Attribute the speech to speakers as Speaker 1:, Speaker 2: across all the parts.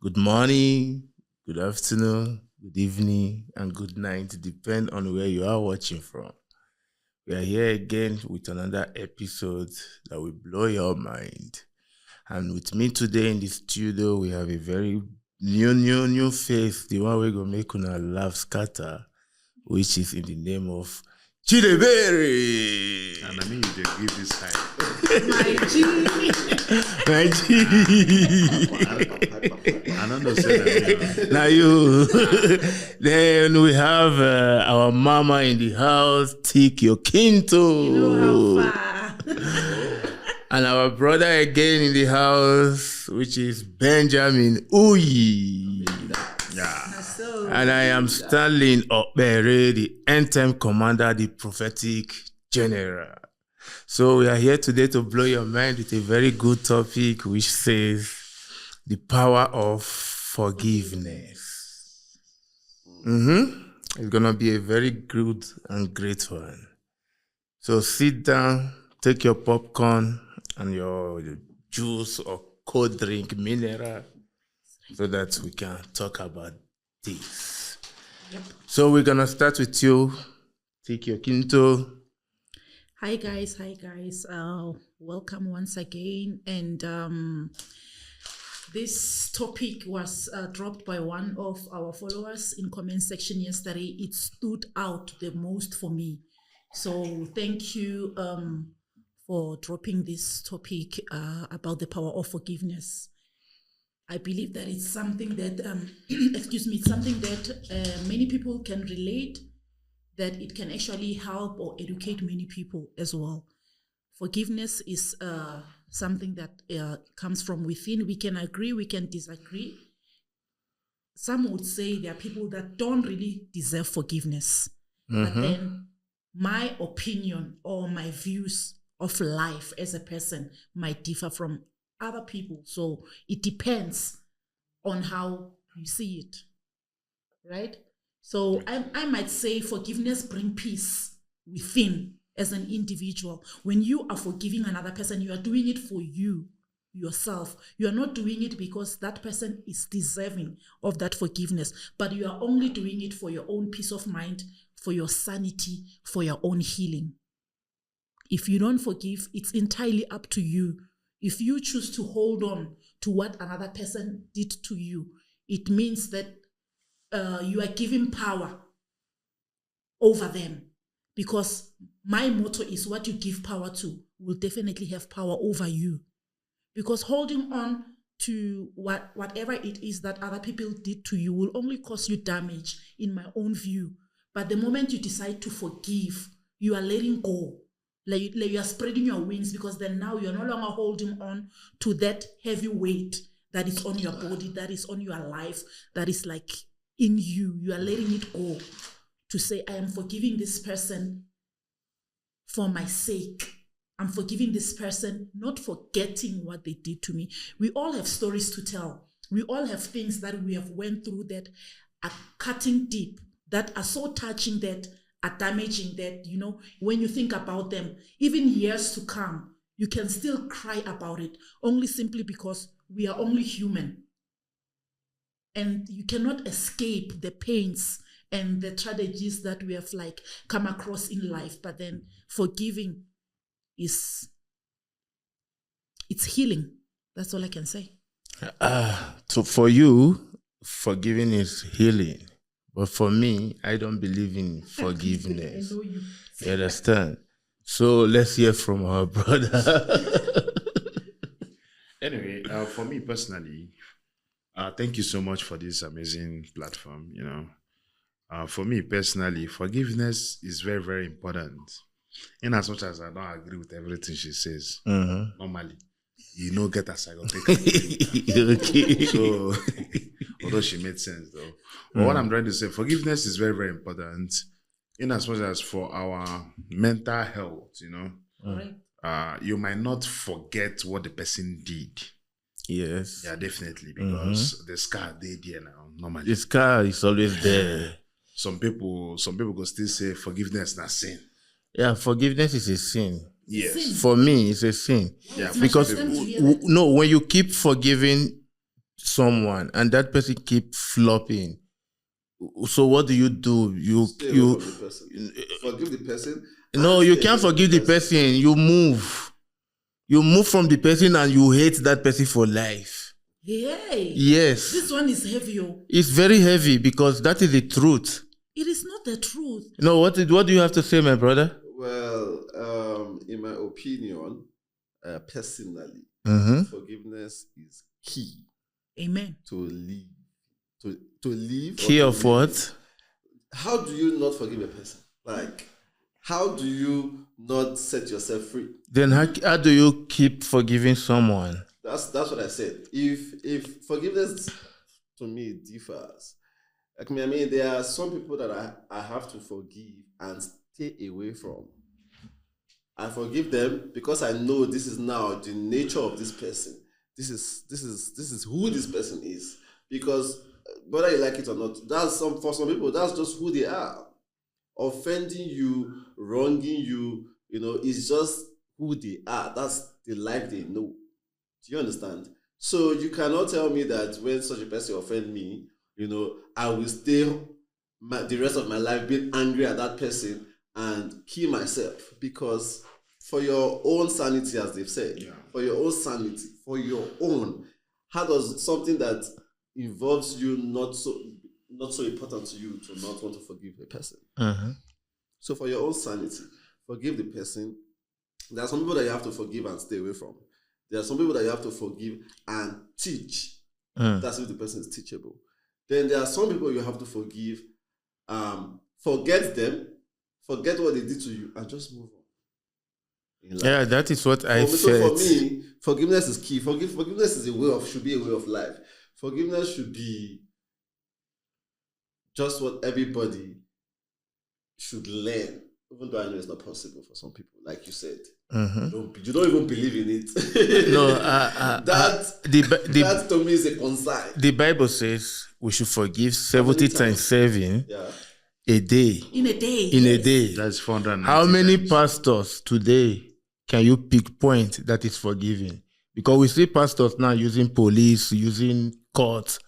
Speaker 1: Good morning, good afternoon, good evening, and good night, depend on where you are watching from. We are here again with another episode that will blow your mind. And with me today in the studio, we have a very new face, the one we're going to make una laugh scatter, which is in the name of Chideberry.
Speaker 2: And I mean, you did give this time.
Speaker 1: My G.
Speaker 2: I don't know, say that.
Speaker 1: Now you. Then we have our mama in the house, Tikio Kinto.
Speaker 3: You know how far.
Speaker 1: And our brother again in the house, which is Benjamin Uyi.
Speaker 2: Yeah.
Speaker 3: So,
Speaker 1: And I am Stanley Okbere, the end-time commander, the prophetic general. So we are here today to blow your mind with a very good topic, which says the power of forgiveness. It's going to be a very good and great one. So sit down, take your popcorn and your juice or cold drink, mineral, so that we can talk about this.
Speaker 3: Yep.
Speaker 1: So we're going to start with you, Tikio Kinto.
Speaker 3: Hi guys. Welcome once again. And this topic was dropped by one of our followers in comment section yesterday. It stood out the most for me. So thank you for dropping this topic about the power of forgiveness. I believe that it's something that, it's something that many people can relate, that it can actually help or educate many people as well. Forgiveness is something that comes from within. We can agree, we can disagree. Some would say there are people that don't really deserve forgiveness. But then my opinion or my views of life as a person might differ from other people. So it depends on how you see it, right? So I might say forgiveness brings peace within as an individual. When you are forgiving another person, you are doing it for you, yourself. You are not doing it because that person is deserving of that forgiveness, but you are only doing it for your own peace of mind, for your sanity, for your own healing. If you don't forgive, it's entirely up to you. If you choose to hold on to what another person did to you, it means that you are giving power over them. Because my motto is what you give power to will definitely have power over you. Because holding on to whatever it is that other people did to you will only cause you damage, in my own view. But the moment you decide to forgive, you are letting go. Like you are spreading your wings, because then now you're no longer holding on to that heavy weight that is on your body, that is on your life, that is like in you. You are letting it go to say, I am forgiving this person for my sake. I'm forgiving this person, not forgetting what they did to me. We all have stories to tell. We all have things that we have went through that are cutting deep, that are so touching, that are damaging, that, you know, when you think about them, even years to come, you can still cry about it, only simply because we are only human. And you cannot escape the pains and the tragedies that we have like come across in life. But then forgiving it's healing. That's all I can say.
Speaker 1: So for you, forgiving is healing. But for me, I don't believe in forgiveness.
Speaker 3: I know you.
Speaker 1: You understand? So let's hear from our brother.
Speaker 2: Anyway, for me personally, thank you so much for this amazing platform. You know, for me personally, forgiveness is very, very important. In as much as I don't agree with everything she says, normally, you know, get a psychotic.
Speaker 1: Okay.
Speaker 2: So, although she made sense though, but what I'm trying to say, forgiveness is very, very important. In as much as for our mental health, you know,
Speaker 3: Right.
Speaker 2: you might not forget what the person did.
Speaker 1: Yes.
Speaker 2: Yeah, definitely, because the scar they there now. Normally,
Speaker 1: The scar is always there.
Speaker 2: some people go still say forgiveness not sin.
Speaker 1: Yeah, forgiveness is a sin.
Speaker 2: Yes.
Speaker 3: Sin.
Speaker 1: For me, it's a sin.
Speaker 2: Yeah,
Speaker 1: Because
Speaker 3: Understand to hear that.
Speaker 1: no, when you keep forgiving someone and that person keep flopping, so what do? You
Speaker 4: Stay away from the person. Forgive the person.
Speaker 1: no,
Speaker 4: and
Speaker 1: you
Speaker 4: stay
Speaker 1: can't
Speaker 4: away from
Speaker 1: forgive the person. You move from the person and you hate that person for life.
Speaker 3: Hey.
Speaker 1: Yes,
Speaker 3: This one is heavy.
Speaker 1: it's very heavy because that is the truth.
Speaker 3: It is not the truth.
Speaker 1: No, what do you have to say, my brother?
Speaker 4: Well, in my opinion, personally, forgiveness is key
Speaker 3: Amen.
Speaker 4: to live. To live.
Speaker 1: Key
Speaker 4: or
Speaker 1: of
Speaker 4: to live.
Speaker 1: what?
Speaker 4: How do you not forgive a person? Like, how do you not set yourself free?
Speaker 1: Then how do you keep forgiving someone?
Speaker 4: That's what I said. If forgiveness to me differs. Like I mean, there are some people that I have to forgive and stay away from. I forgive them because I know this is now the nature of this person. This is who this person is. Because whether you like it or not, for some people that's just who they are. Offending you, wronging you, is just who they are. That's the life they know. Do you understand? So you cannot tell me that when such a person offend me, I will stay the rest of my life being angry at that person and kill myself, because for your own sanity, as they've said, for your own sanity, for your own, how does something that involves you not so important to you to not want to forgive a person? So for your own sanity, forgive the person. There are some people that you have to forgive and stay away from. There are some people that you have to forgive and teach. That's if the person is teachable. Then there are some people you have to forgive, forget them, forget what they did to you, and just move on.
Speaker 1: Yeah, that is what I
Speaker 4: So
Speaker 1: felt.
Speaker 4: for me, forgiveness is key. Forgiveness is should be a way of life. Forgiveness should be just what everybody should learn, even though I know it's not possible for some people, like you said. You don't even believe in it.
Speaker 1: No,
Speaker 4: that to me is a concern.
Speaker 1: The Bible says we should forgive 70 times 7 a day.
Speaker 3: In a day.
Speaker 1: In a day.
Speaker 2: That's 490
Speaker 1: How many
Speaker 2: times.
Speaker 1: pastors today can you pick point that is forgiving? Because we see pastors now using police, using courts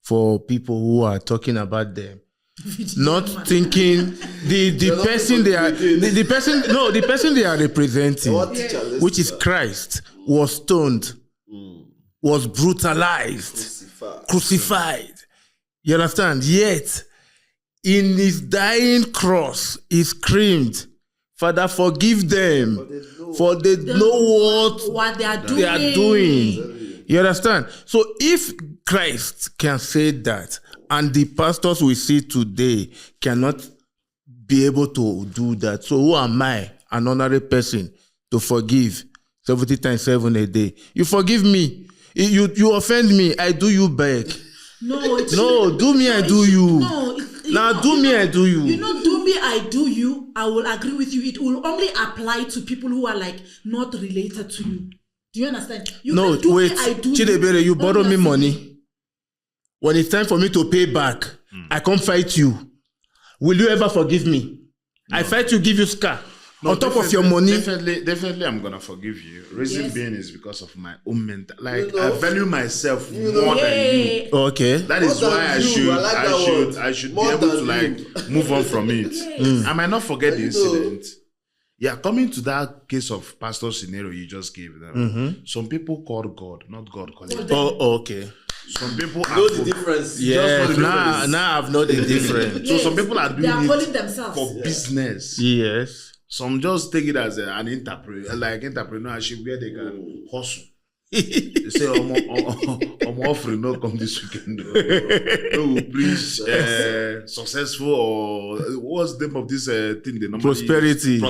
Speaker 1: for people who are talking about them. Not thinking the person they are representing, which is Christ, was stoned, was brutalized, crucified. You understand? Yet, in his dying cross, he screamed, "Father, forgive them, for they know what they are doing." You understand? So if Christ can say that, and the pastors we see today cannot be able to do that, so who am I, an honorary person, to forgive 70 times 7 a day? You forgive me. You offend me, I do you back. No, do me, I do you. Do me, I do you.
Speaker 3: Do me, I do you. I will agree with you. It will only apply to people who are like not related to you. Do you understand?
Speaker 1: Wait, Chidebere, you borrow me money. When it's time for me to pay back, I come fight you. Will you ever forgive me? No. I fight you, give you scar. On top of your money.
Speaker 2: Definitely I'm gonna forgive you. Reason being is because of my own mental. Like, I value myself more than you.
Speaker 1: Okay.
Speaker 2: That is why I should be able to move on from it. I might not forget the incident. Yeah, coming to that case of pastor scenario you just gave them. Some people called God, not God calling them.
Speaker 1: Oh, okay.
Speaker 4: Some people know the difference.
Speaker 1: Yes, now I've known the difference.
Speaker 2: So some people are doing it for business.
Speaker 1: Yes.
Speaker 2: Some just take it as an entrepreneurship where they can hustle. They say, I'm offering not come this weekend. We preach successful, or what's the name of this thing? They
Speaker 1: prosperity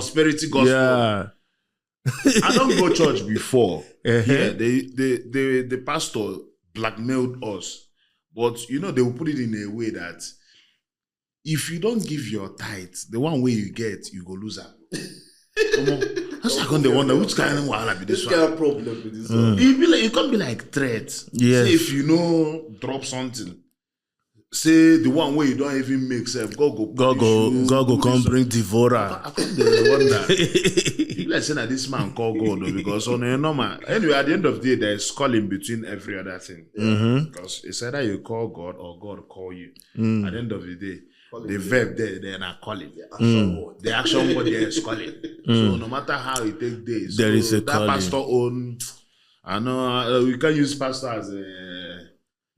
Speaker 1: gospel.
Speaker 2: Yeah. I don't go church before. Yeah, the pastor blackmailed us, but they will put it in a way that if you don't give your tithes, the one way you get, you go lose her. That's like on the wonder which kind of wahala be this one.
Speaker 4: Kind of problem with this one.
Speaker 2: You can't be like threat.
Speaker 1: Yes.
Speaker 2: Say if drop something, say the one where you don't even make self. God
Speaker 1: go come bring devourer.
Speaker 2: I come dey wonder. People are saying that this man called God though, because on a normal. Anyway, at the end of the day, there's calling between every other thing. Because it's either you call God or God call you. At the end of the day, the verb there, they're not calling. The action word there is calling. So no matter how it takes days,
Speaker 1: There is a
Speaker 2: that
Speaker 1: calling.
Speaker 2: pastor own. I know we can use pastor as a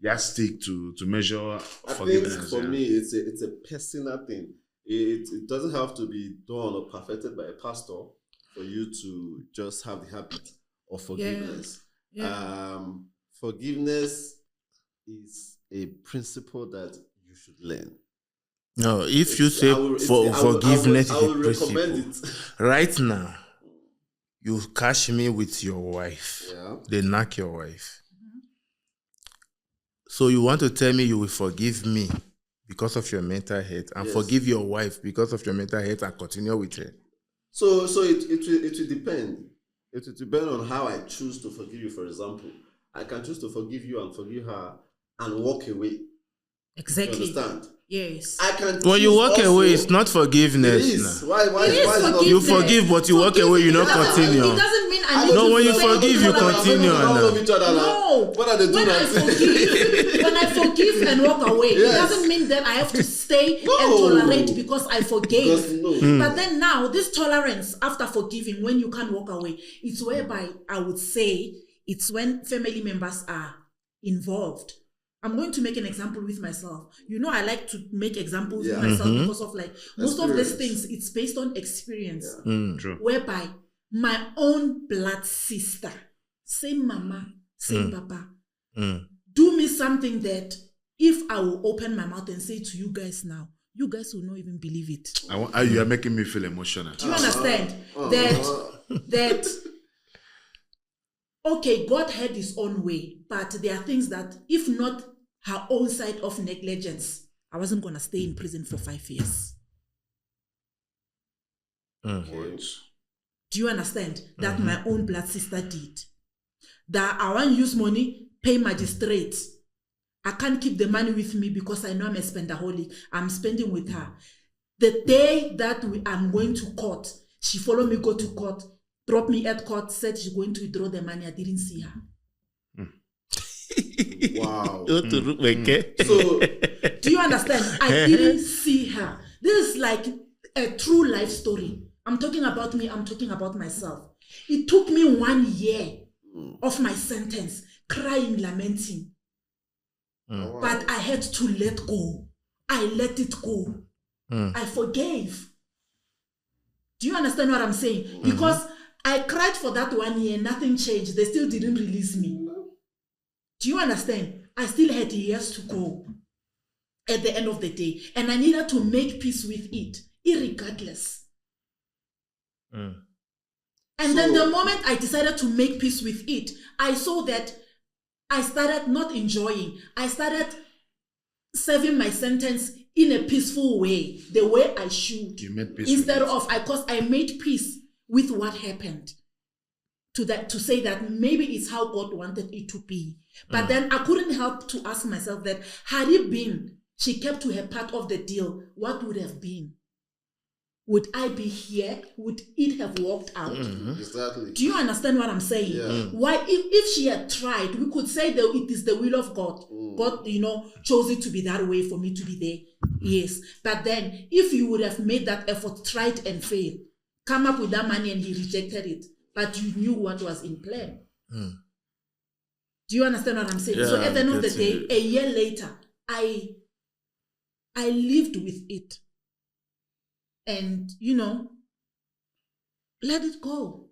Speaker 2: yardstick to measure
Speaker 4: I
Speaker 2: forgiveness.
Speaker 4: think for me, it's a personal thing. It doesn't have to be done or perfected by a pastor for you to just have the habit of forgiveness.
Speaker 3: Yeah.
Speaker 4: Forgiveness is a principle that you should learn.
Speaker 1: No, if you say forgiveness
Speaker 4: I
Speaker 1: is
Speaker 4: will
Speaker 1: a principle,
Speaker 4: recommend it.
Speaker 1: right now, you catch me with your wife.
Speaker 4: Yeah.
Speaker 1: They knock your wife. So you want to tell me you will forgive me because of your mental health and
Speaker 4: Yes.
Speaker 1: forgive your wife because of your mental health and continue with her?
Speaker 4: So it will depend. It will depend on how I choose to forgive you. For example, I can choose to forgive you and forgive her and walk away.
Speaker 3: Exactly.
Speaker 4: You understand?
Speaker 3: Yes.
Speaker 4: I can.
Speaker 1: When you
Speaker 4: choose
Speaker 1: walk
Speaker 4: also-
Speaker 1: away, it's not
Speaker 4: It
Speaker 1: forgiveness.
Speaker 4: is.
Speaker 1: Now.
Speaker 4: Why
Speaker 3: It is
Speaker 4: is it not?
Speaker 3: forgiveness.
Speaker 1: You forgive, but you walk away, you not continue.
Speaker 3: It doesn't mean I
Speaker 4: I
Speaker 3: need
Speaker 4: don't
Speaker 3: to
Speaker 1: No, when you
Speaker 3: say-
Speaker 1: forgive, you continue,
Speaker 4: We don't
Speaker 1: Anna.
Speaker 4: love each other now.
Speaker 3: No.
Speaker 4: What are they doing?
Speaker 3: When I forgive and walk away,
Speaker 4: Yes.
Speaker 3: it doesn't mean that I have to stay
Speaker 4: No.
Speaker 3: and tolerate because I forgave.
Speaker 4: Because no.
Speaker 3: But then now, this tolerance after forgiving, when you can't walk away, it's whereby I would say it's when family members are involved. I'm going to make an example with myself. You know, I like to make examples with myself because of like most of these
Speaker 4: Experience.
Speaker 3: things, it's based on experience.
Speaker 2: True.
Speaker 3: Whereby my own blood sister, same mama, same papa, do me something that if I will open my mouth and say to you guys now, you guys will not even believe it.
Speaker 2: You are making me feel emotional.
Speaker 3: Do you understand that okay, God had his own way, but there are things that if not her own side of negligence, I wasn't gonna stay in prison for 5 years.
Speaker 2: Words.
Speaker 3: Do you understand that my own blood sister did? That I want use money, pay magistrates. I can't keep the money with me because I know I'm a spendaholic. I'm spending with her. The day that I'm going to court, she followed me go to court, dropped me at court, said she's going to withdraw the money. I didn't see her.
Speaker 4: Wow.
Speaker 3: So, do you understand? I didn't see her. This is like a true life story. I'm talking about me, I'm talking about myself. It took me 1 year of my sentence, crying, lamenting. But I had to let go. I let it go. I forgave. Do you understand what I'm saying? Because I cried for that 1 year, nothing changed. They still didn't release me. Do you understand? I still had years to go at the end of the day. And I needed to make peace with it, irregardless. And then the moment I decided to make peace with it, I saw that I started not enjoying. I started serving my sentence in a peaceful way, the way I should.
Speaker 2: You made peace
Speaker 3: Instead
Speaker 2: with it.
Speaker 3: of, because I made peace with what happened. To say that maybe it's how God wanted it to be. But then I couldn't help to ask myself that had it been, she kept to her part of the deal, what would have been? Would I be here? Would it have worked out?
Speaker 4: Exactly.
Speaker 3: Do you understand what I'm saying?
Speaker 4: Yeah.
Speaker 3: Why, if she had tried, we could say that it is the will of God. God, chose it to be that way for me to be there. Yes. But then, if you would have made that effort, tried and failed, come up with that money and he rejected it, but you knew what was in plan. Do you understand what I'm saying?
Speaker 1: Yeah,
Speaker 3: So at the end of the
Speaker 1: I'm
Speaker 3: day,
Speaker 1: getting it.
Speaker 3: a year later, I lived with it. And, let it go.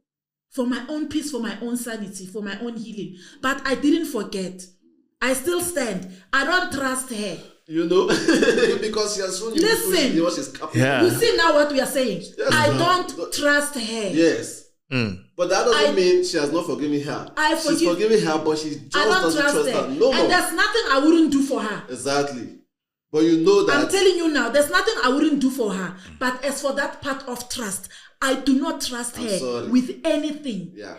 Speaker 3: For my own peace, for my own sanity, for my own healing. But I didn't forget. I still stand. I don't trust her.
Speaker 4: Because she has shown you
Speaker 3: Listen.
Speaker 4: what she's capable.
Speaker 1: Yeah.
Speaker 3: You see now what we are saying?
Speaker 4: Yes,
Speaker 3: I
Speaker 4: no.
Speaker 3: don't trust her.
Speaker 4: Yes. But that doesn't mean she has not forgiven her. She's forgiving her, but she just
Speaker 3: I don't
Speaker 4: doesn't
Speaker 3: trust her.
Speaker 4: No
Speaker 3: And
Speaker 4: more.
Speaker 3: there's nothing I wouldn't do for her.
Speaker 4: Exactly. But you know that.
Speaker 3: I'm telling you now, there's nothing I wouldn't do for her. But as for that part of trust, I do not trust
Speaker 4: I'm
Speaker 3: her
Speaker 4: sorry.
Speaker 3: with anything.
Speaker 4: Yeah.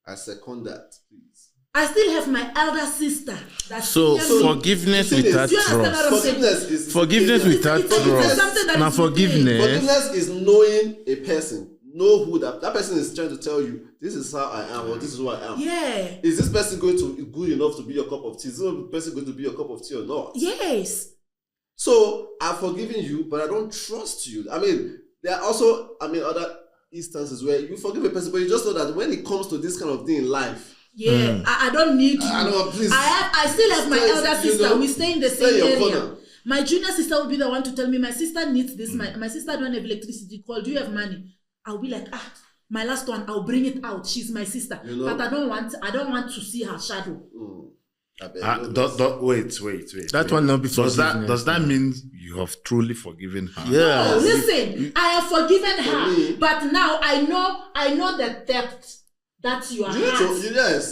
Speaker 4: I second that, please.
Speaker 3: I still have my elder sister. That's
Speaker 1: So
Speaker 3: senior me.
Speaker 1: forgiveness
Speaker 4: The thing is,
Speaker 1: without
Speaker 3: do you understand
Speaker 1: trust.
Speaker 3: what I'm saying?
Speaker 1: Forgiveness without
Speaker 3: It's something
Speaker 1: trust.
Speaker 3: that
Speaker 1: Now
Speaker 3: is within.
Speaker 1: forgiveness.
Speaker 4: Forgiveness is knowing a person. Know who that person is trying to tell you. This is how I am, or this is who I am.
Speaker 3: Yeah.
Speaker 4: Is this person going to good enough to be your cup of tea? Is this person going to be your cup of tea or not?
Speaker 3: Yes.
Speaker 4: So I've forgiven you, but I don't trust you. I mean, there are also, other instances where you forgive a person, but you just know that when it comes to this kind of thing in life,
Speaker 3: Yeah. I don't need you.
Speaker 4: I know, please.
Speaker 3: I still have my elder sister. We stay in the
Speaker 4: stay
Speaker 3: same
Speaker 4: in your
Speaker 3: area.
Speaker 4: corner.
Speaker 3: My junior sister will be the one to tell me my sister needs this. My sister don't have electricity. Call. Do you have money? I'll be like, my last one. I'll bring it out. She's my sister, but I don't want to see her shadow.
Speaker 2: Wait.
Speaker 1: That one not be forgiveness.
Speaker 2: Does that mean you have truly forgiven her?
Speaker 1: Yeah.
Speaker 3: No, listen, I have forgiven her, but now I know the depth that your heart.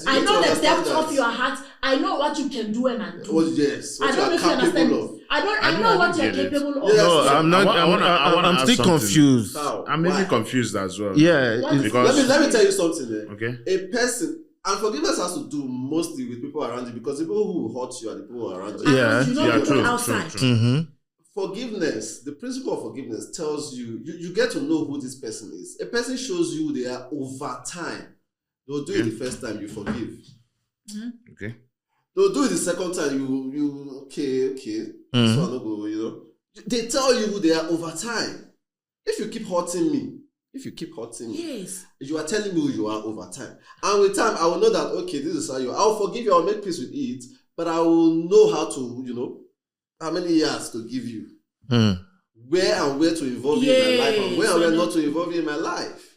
Speaker 3: I know the depth of your heart. I know what you can do and undo.
Speaker 4: Oh yes, what
Speaker 3: I don't know if you understand. I know what you're capable of.
Speaker 4: Yes.
Speaker 1: No, I'm not.
Speaker 2: I wanna
Speaker 1: I'm
Speaker 2: ask
Speaker 1: still
Speaker 2: something.
Speaker 1: confused.
Speaker 4: How?
Speaker 2: I'm
Speaker 4: Why?
Speaker 2: even confused as well.
Speaker 1: Yeah,
Speaker 3: What?
Speaker 2: Because
Speaker 4: Let me tell you something.
Speaker 2: okay.
Speaker 4: A person, and forgiveness has to do mostly with people around you, because the people who hurt you are the people who are around you.
Speaker 1: Yeah.
Speaker 3: You know
Speaker 2: Yeah,
Speaker 3: people
Speaker 2: true,
Speaker 3: outside.
Speaker 2: true.
Speaker 1: Mm-hmm.
Speaker 4: Forgiveness, the principle of forgiveness tells you, you get to know who this person is. A person shows you they are over time. They'll do it the first time, you forgive.
Speaker 2: Okay.
Speaker 4: They'll do it the second time, you okay. This one no go, They tell you who they are over time. If you keep hurting me,
Speaker 3: Yes.
Speaker 4: you are telling me who you are over time. And with time, I will know that, okay, this is how you are. I'll forgive you, I'll make peace with it, but I will know how to, how many years to give you. Where and where to involve you in my life, and where and where not to involve you in my life.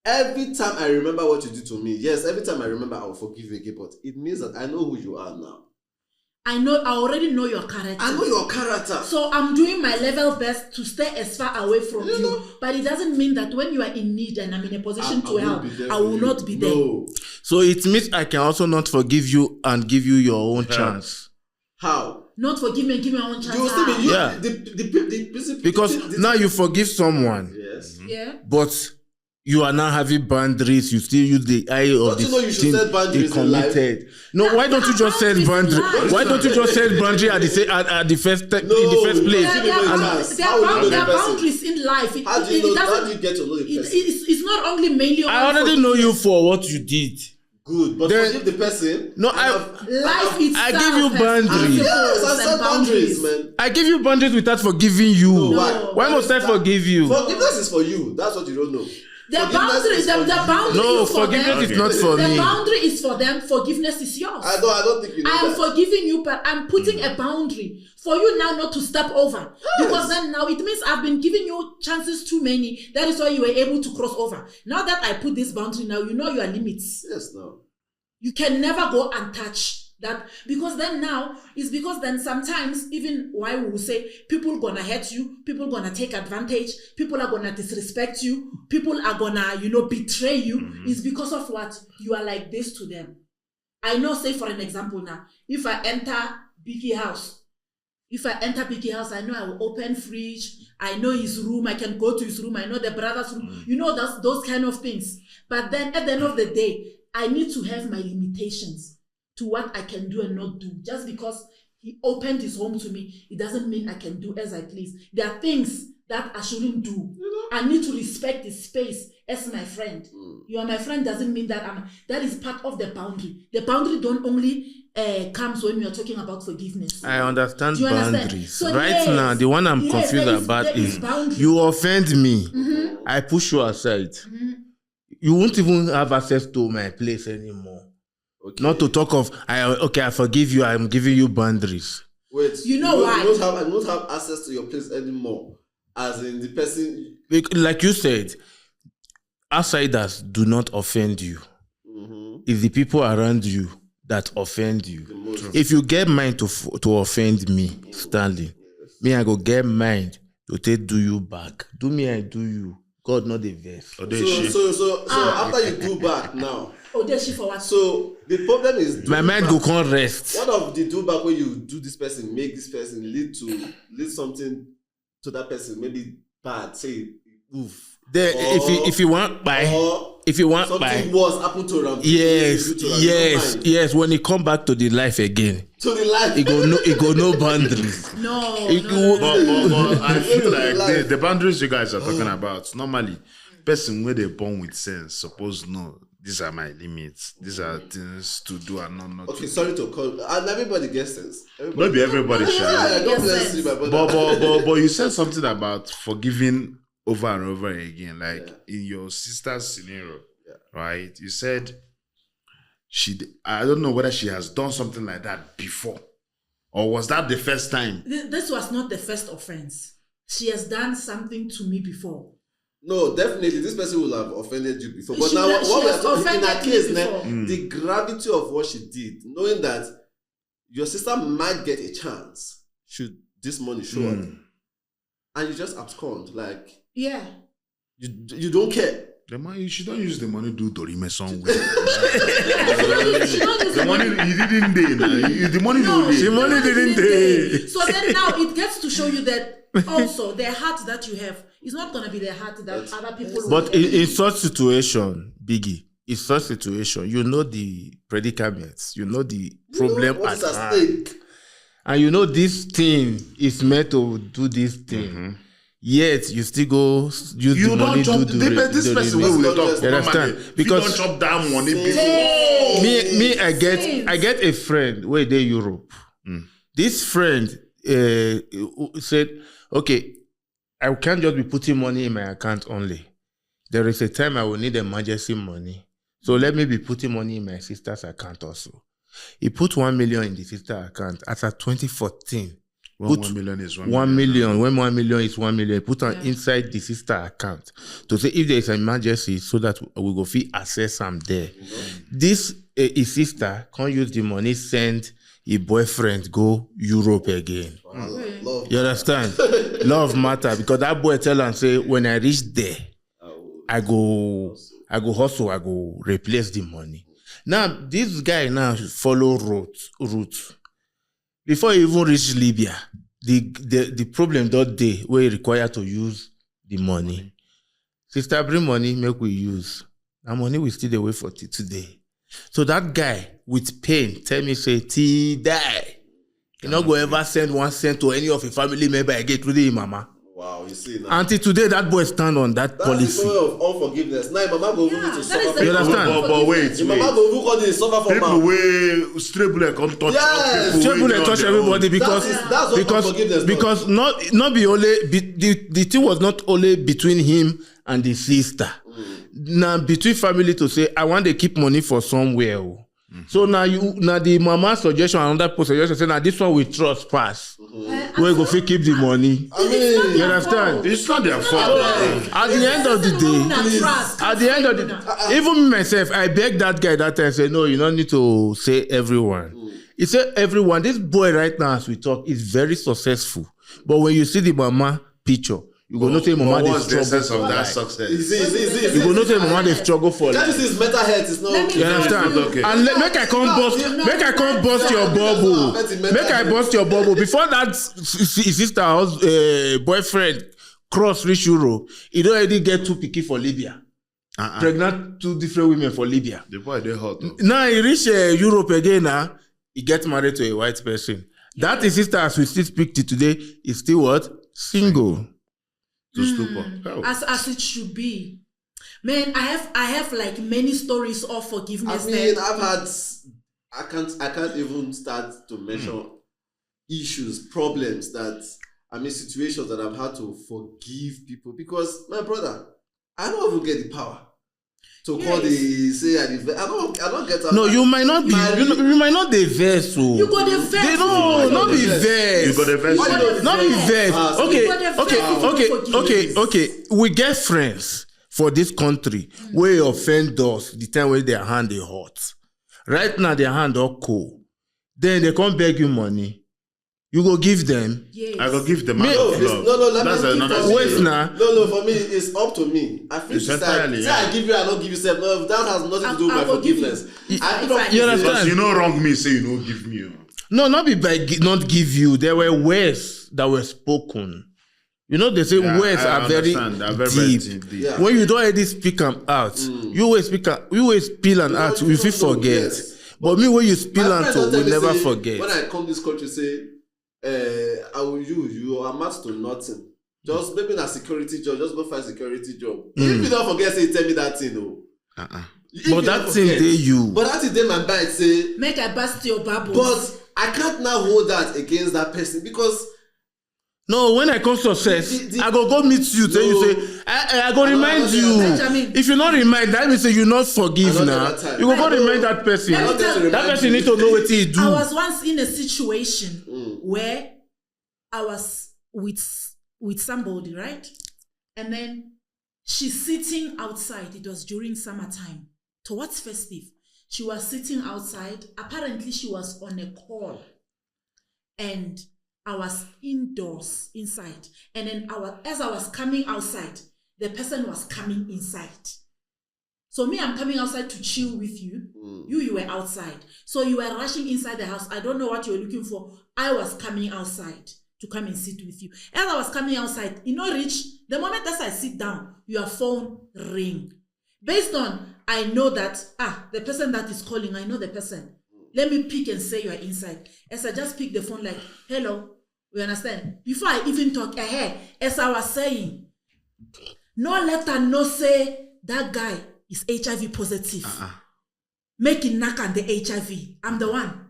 Speaker 4: Every time I remember what you did to me, yes, every time I remember, I will forgive you again, but it means that I know who you are now.
Speaker 3: I already know your character.
Speaker 4: I know your character.
Speaker 3: So I'm doing my level best to stay as far away from you. But it doesn't mean that when you are in need and I'm in a position to help, I will not be there.
Speaker 4: No.
Speaker 1: So it means I can also not forgive you and give you your own chance.
Speaker 4: How?
Speaker 3: Not forgive me and give me my own chance.
Speaker 4: You will still be you.
Speaker 1: Yeah.
Speaker 4: The principle.
Speaker 1: Because now you forgive someone,
Speaker 4: Yes.
Speaker 3: Yeah.
Speaker 1: but you are now having boundaries. You still use the eye of
Speaker 4: Don't you know you should set boundaries in life?
Speaker 1: committed. No, why don't you just set boundaries? Why don't you just set boundary at the first step, in the first place?
Speaker 3: There are boundaries in life.
Speaker 4: How do you get to know the person?
Speaker 3: It's not only mainly.
Speaker 1: I already know you for what you did.
Speaker 4: Good, but
Speaker 1: Then-
Speaker 4: forgive the person.
Speaker 1: No,
Speaker 3: Life itself.
Speaker 1: I give you
Speaker 3: has
Speaker 1: boundaries.
Speaker 4: Yes, I
Speaker 3: and
Speaker 4: set boundaries, man.
Speaker 1: I give you boundaries without forgiving you.
Speaker 4: No,
Speaker 1: Why must I forgive you?
Speaker 4: Forgiveness is for you. That's what you don't know.
Speaker 3: The boundary is for
Speaker 1: No,
Speaker 3: them.
Speaker 1: forgiveness is not for
Speaker 3: The
Speaker 1: me.
Speaker 3: boundary is for them. Forgiveness is yours.
Speaker 4: I don't think you know
Speaker 3: I am
Speaker 4: that.
Speaker 3: forgiving you, but I'm putting a boundary for you now not to step over. Because then now it means I've been giving you chances too many. That is why you were able to cross over. Now that I put this boundary, now you know your limits.
Speaker 4: Yes, no.
Speaker 3: You can never go and touch that, because then sometimes even why we will say people gonna hurt you, people gonna take advantage, people are gonna disrespect you, people are gonna betray you, is because of what you are like this to them. I know, say for an example now, if I enter Biggie house, I know I will open fridge, I know his room, I can go to his room, I know the brother's room, those kind of things. But then at the end of the day, I need to have my limitations to what I can do and not do. Just because he opened his home to me, it doesn't mean I can do as I please. There are things that I shouldn't do. I need to respect his space as my friend. You are my friend doesn't mean that that is part of the boundary. The boundary don't only comes when we are talking about forgiveness.
Speaker 1: I understand
Speaker 3: Do you understand?
Speaker 1: boundaries.
Speaker 3: So
Speaker 1: Right
Speaker 3: yes,
Speaker 1: now, the one I'm
Speaker 3: yes,
Speaker 1: confused about
Speaker 3: there is
Speaker 1: is
Speaker 3: boundary.
Speaker 1: you offend me. I push you aside. You won't even have access to my place anymore.
Speaker 4: Okay.
Speaker 1: Not to talk of, I forgive you, I'm giving you boundaries.
Speaker 4: Wait.
Speaker 3: You know why?
Speaker 4: I don't have access to your place anymore. As in the person.
Speaker 1: Like you said, outsiders do not offend you. It's the people around you that offend you. If you get mind to offend me, Stanley, me I go get mind to take do you back. Do me, I do you. God not the verse.
Speaker 4: So after you do back now.
Speaker 3: She for what?
Speaker 4: So the problem is
Speaker 1: My mind go can't rest.
Speaker 4: What of the do back when you do this person, make this person lead something to that person, maybe bad, say oof.
Speaker 1: Then if you want by
Speaker 4: or
Speaker 1: if you want
Speaker 4: something worse happened to Ram.
Speaker 1: Yes. When he come back to the life again,
Speaker 4: To the life.
Speaker 1: he go no boundaries.
Speaker 3: No.
Speaker 2: But I feel like
Speaker 4: Life.
Speaker 2: the boundaries you guys are talking about, normally, person where they born with sense, suppose know these are my limits. These are things to do and not
Speaker 4: Okay,
Speaker 2: to
Speaker 4: sorry to call. And everybody gets sense.
Speaker 2: Not be everybody
Speaker 4: Yeah,
Speaker 2: shall.
Speaker 4: God bless you, my brother.
Speaker 2: But you said something about forgiving over and over again, like in your sister's scenario, right? You said I don't know whether she has done something like that before, or was that the first time?
Speaker 3: This was not the first offense. She has done something to me before.
Speaker 4: No, definitely, this person will have offended you before. But
Speaker 3: She
Speaker 4: now,
Speaker 3: has-
Speaker 4: what
Speaker 3: she
Speaker 4: we
Speaker 3: has
Speaker 4: are talking in
Speaker 3: offended
Speaker 4: that
Speaker 3: me
Speaker 4: case,
Speaker 3: before.
Speaker 4: the gravity of what she did, knowing that your sister might get a chance should this money show up, and you just abscond, like
Speaker 3: Yeah.
Speaker 4: you don't care.
Speaker 2: The money, you shouldn't use the money to do Dorime somewhere.
Speaker 3: She don't use
Speaker 2: The money he didn't day now. The money
Speaker 3: No,
Speaker 2: don't
Speaker 3: she
Speaker 2: day.
Speaker 1: money didn't
Speaker 3: pay. So then now it gets to show you that also the heart that you have is not going to be the heart that other people will
Speaker 1: But
Speaker 3: have.
Speaker 1: in such situation, Biggie, in such situation, you know the predicaments, you know the problem
Speaker 4: What
Speaker 1: at
Speaker 4: is at
Speaker 1: hand,
Speaker 4: stake?
Speaker 1: and you know this thing is meant to do this thing. Yet you still go use
Speaker 2: You
Speaker 1: the money
Speaker 2: don't chop.
Speaker 1: to do
Speaker 2: This person
Speaker 1: remake.
Speaker 2: will talk.
Speaker 4: You
Speaker 1: understand?
Speaker 2: Because
Speaker 1: Because-
Speaker 2: you don't chop that money before.
Speaker 1: Me, I get a friend where they Europe. This friend said, "Okay, I can't just be putting money in my account only. There is a time I will need emergency money, so let me be putting money in my sister's account also." He put 1 million in the sister account as at 2014.
Speaker 2: 1 million is 1
Speaker 1: 1
Speaker 2: million.
Speaker 1: million. When 1 million is 1 million, put on inside the sister account to say if there is an emergency, so that we go fit access them there. This his sister can't use the money, send his boyfriend go Europe again.
Speaker 4: Love.
Speaker 1: You understand? Love matter, because that boy tell and say, when I reach there, I go hustle, I go replace the money. Now this guy now follow route. Before he even reach Libya, the problem that day where he required to use the money. Sister, bring money, make we use. That money we still away for today. So that guy with pain tell me, say, till die. You not go ever send 1 cent to any of a family member again, including him mama.
Speaker 4: Wow, you see now.
Speaker 1: Until today, that boy stand on that
Speaker 4: That's
Speaker 1: policy.
Speaker 4: the way of unforgiveness. Now, your mama go even need to
Speaker 3: that
Speaker 4: suffer
Speaker 3: is
Speaker 4: for
Speaker 3: the
Speaker 1: You understand?
Speaker 2: But wait,
Speaker 4: Your mama go even call this suffer for
Speaker 2: people
Speaker 4: mom.
Speaker 2: wey straight bullet come touch
Speaker 4: Yes.
Speaker 2: people.
Speaker 1: Trouble
Speaker 2: wey
Speaker 1: they
Speaker 2: dey
Speaker 1: touch
Speaker 2: on their own.
Speaker 1: everybody because
Speaker 4: That's what unforgiveness
Speaker 1: because not be only the thing was not only between him and the sister. Now between family to say I want to keep money for somewhere. So now the mama suggestion, another person suggestion say now this one we trust pass. Where go fit keep the money.
Speaker 4: I mean,
Speaker 1: You understand?
Speaker 2: It's not their fault.
Speaker 1: At the end of the day, at the end of the even me myself, I begged that guy that time, say, no, you don't need to say everyone. He said everyone. This boy right now, as we talk, is very successful. But when you see the mama picture, you go know say mama dey
Speaker 2: What's the
Speaker 1: struggle
Speaker 2: essence
Speaker 1: for
Speaker 2: of that
Speaker 1: life.
Speaker 2: success?
Speaker 1: You go know say mama dey struggle for
Speaker 4: Can't you
Speaker 1: life.
Speaker 4: see his mental health is not
Speaker 3: Let me
Speaker 4: okay?
Speaker 1: You understand?
Speaker 2: Okay.
Speaker 1: And make I come bust your bubble. Make I bust your bubble. Before that his sister boyfriend cross reach Europe, he don already get 2 pikin for Libya. Pregnant 2 different women for Libya.
Speaker 2: The boy dey hot. Oh.
Speaker 1: Now he reach Europe again now. He get married to a white person. That his sister, as we still speak to today, is still what? Single.
Speaker 2: To stupor. Oh.
Speaker 3: As it should be. Man, I have like many stories of
Speaker 4: I
Speaker 3: forgiveness.
Speaker 4: mean,
Speaker 3: that-
Speaker 4: I can't even start to mention issues, problems situations that I've had to forgive people because my brother, I don't even get the power to call the say I don't get that.
Speaker 1: No, you might not be. You might not be vex. So
Speaker 3: You got the vex.
Speaker 1: no, not be
Speaker 4: vex.
Speaker 1: vex.
Speaker 2: You got the verse.
Speaker 3: Why not-
Speaker 1: Not be vex.
Speaker 4: Ah,
Speaker 1: Okay,
Speaker 3: you got the vex.
Speaker 1: okay. We get friends for this country where you offend us the time when their hand is hot. Right now their hand all cold. Then they come beg you money. You go give them.
Speaker 3: Yes.
Speaker 2: I go give the man
Speaker 1: Me-
Speaker 2: of
Speaker 4: No,
Speaker 2: love.
Speaker 4: let
Speaker 2: That's
Speaker 4: me
Speaker 2: another
Speaker 4: give
Speaker 2: thing.
Speaker 1: Wait now.
Speaker 4: No, for me, it's up to me. I feel
Speaker 2: It's
Speaker 4: say
Speaker 2: entirely,
Speaker 4: I give you, I don't give you self. No, that has nothing to do with
Speaker 3: I
Speaker 4: my
Speaker 3: will give you.
Speaker 4: forgiveness.
Speaker 3: If
Speaker 4: I
Speaker 3: I-
Speaker 4: don't
Speaker 1: You
Speaker 4: give
Speaker 1: understand?
Speaker 2: Because you know wrong me, say you don't give me. Oh.
Speaker 1: No, not be by not give you. There were words that were spoken. You know, they say words
Speaker 2: I
Speaker 1: are very
Speaker 2: understand. They're very
Speaker 1: deep.
Speaker 2: deep.
Speaker 4: Yeah.
Speaker 1: When you don't already speak them out, you always spill and out, you feel forget.
Speaker 4: Yes.
Speaker 1: But me, when you spill
Speaker 4: My
Speaker 1: and
Speaker 4: friend
Speaker 1: to,
Speaker 4: don't tell
Speaker 1: we
Speaker 4: me,
Speaker 1: never
Speaker 4: say,
Speaker 1: forget.
Speaker 4: When I come this country, say, I will you amount to nothing. Just maybe a security job, just go find security job. If you don't forget, say tell me that thing, no.
Speaker 1: But that thing they you.
Speaker 4: But that thing they my bite say.
Speaker 3: Make I bust your bubbles.
Speaker 4: But I can't now hold that against that person because.
Speaker 1: No, when I come success, I go meet you. Tell you say, I go remind you.
Speaker 3: Benjamin.
Speaker 1: If you not remind, that means say you not forgive now. You go remind that person. That person need to know what he do.
Speaker 3: I was once in a situation where I was with somebody, right? And then she's sitting outside. It was during summertime. Towards festive. She was sitting outside. Apparently, she was on a call. And I was indoors, inside. And then as I was coming outside, the person was coming inside. So me, I'm coming outside to chill with you. You were outside. So you were rushing inside the house. I don't know what you were looking for. I was coming outside to come and sit with you. As I was coming outside, Rich, the moment as I sit down, your phone ring. Based on, I know that, the person that is calling, I know the person. Let me pick and say you are inside. As I just pick the phone like, hello, you understand? Before I even talk ahead, as I was saying, no let her no say that guy is HIV positive. Make him knock on the HIV. I'm the one.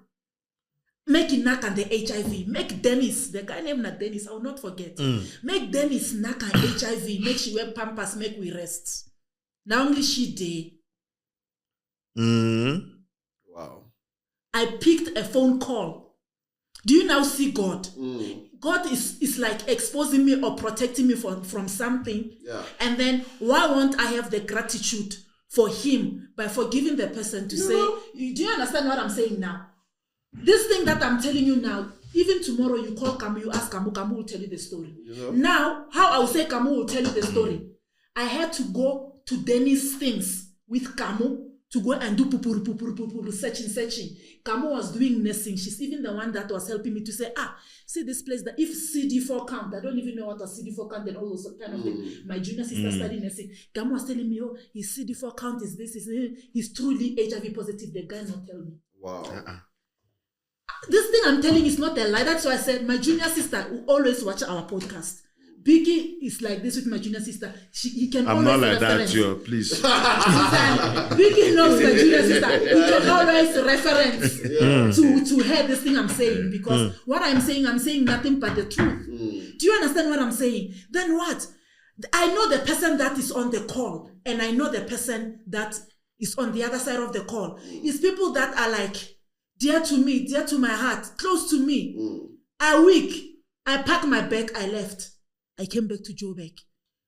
Speaker 3: Make him knock on the HIV. Make Dennis, the guy named Dennis, I will not forget. Make Dennis knock on HIV. Make she wear pampers, make we rest. Now only she did.
Speaker 4: Wow.
Speaker 3: I picked a phone call. Do you now see God? God is like exposing me or protecting me from something.
Speaker 4: Yeah. And
Speaker 3: And then why won't I have the gratitude for him by forgiving the person to say, do you understand what I'm saying now? This thing that I'm telling you now, even tomorrow you call Kamu, you ask Kamu, Kamu will tell you the story. Now, how I will say Kamu will tell you the story, I had to go to Dennis things with Kamu to go and do pupuru, searching. Kamu was doing nursing. She's even the one that was helping me to say, see this place, that if CD4 count, I don't even know what a CD4 count and all those kind of things. My junior sister studied nursing. Kamu was telling me, his CD4 count is this, he's truly HIV positive. The guy not tell me.
Speaker 4: wow.
Speaker 3: This thing I'm telling is not a lie. That's why I said my junior sister will always watch our podcast. Biggie is like this with my junior sister. He can
Speaker 2: I'm
Speaker 3: always
Speaker 2: not like
Speaker 3: reference.
Speaker 2: that, Joe. Please.
Speaker 3: Biggie knows my junior sister. He can always reference to her this thing I'm saying, because what I'm saying nothing but the truth. Do you understand what I'm saying? Then what? I know the person that is on the call, and I know the person that is on the other side of the call. It's people that are like dear to me, dear to my heart, close to me. A week, I packed my bag, I left. I came back to Joburg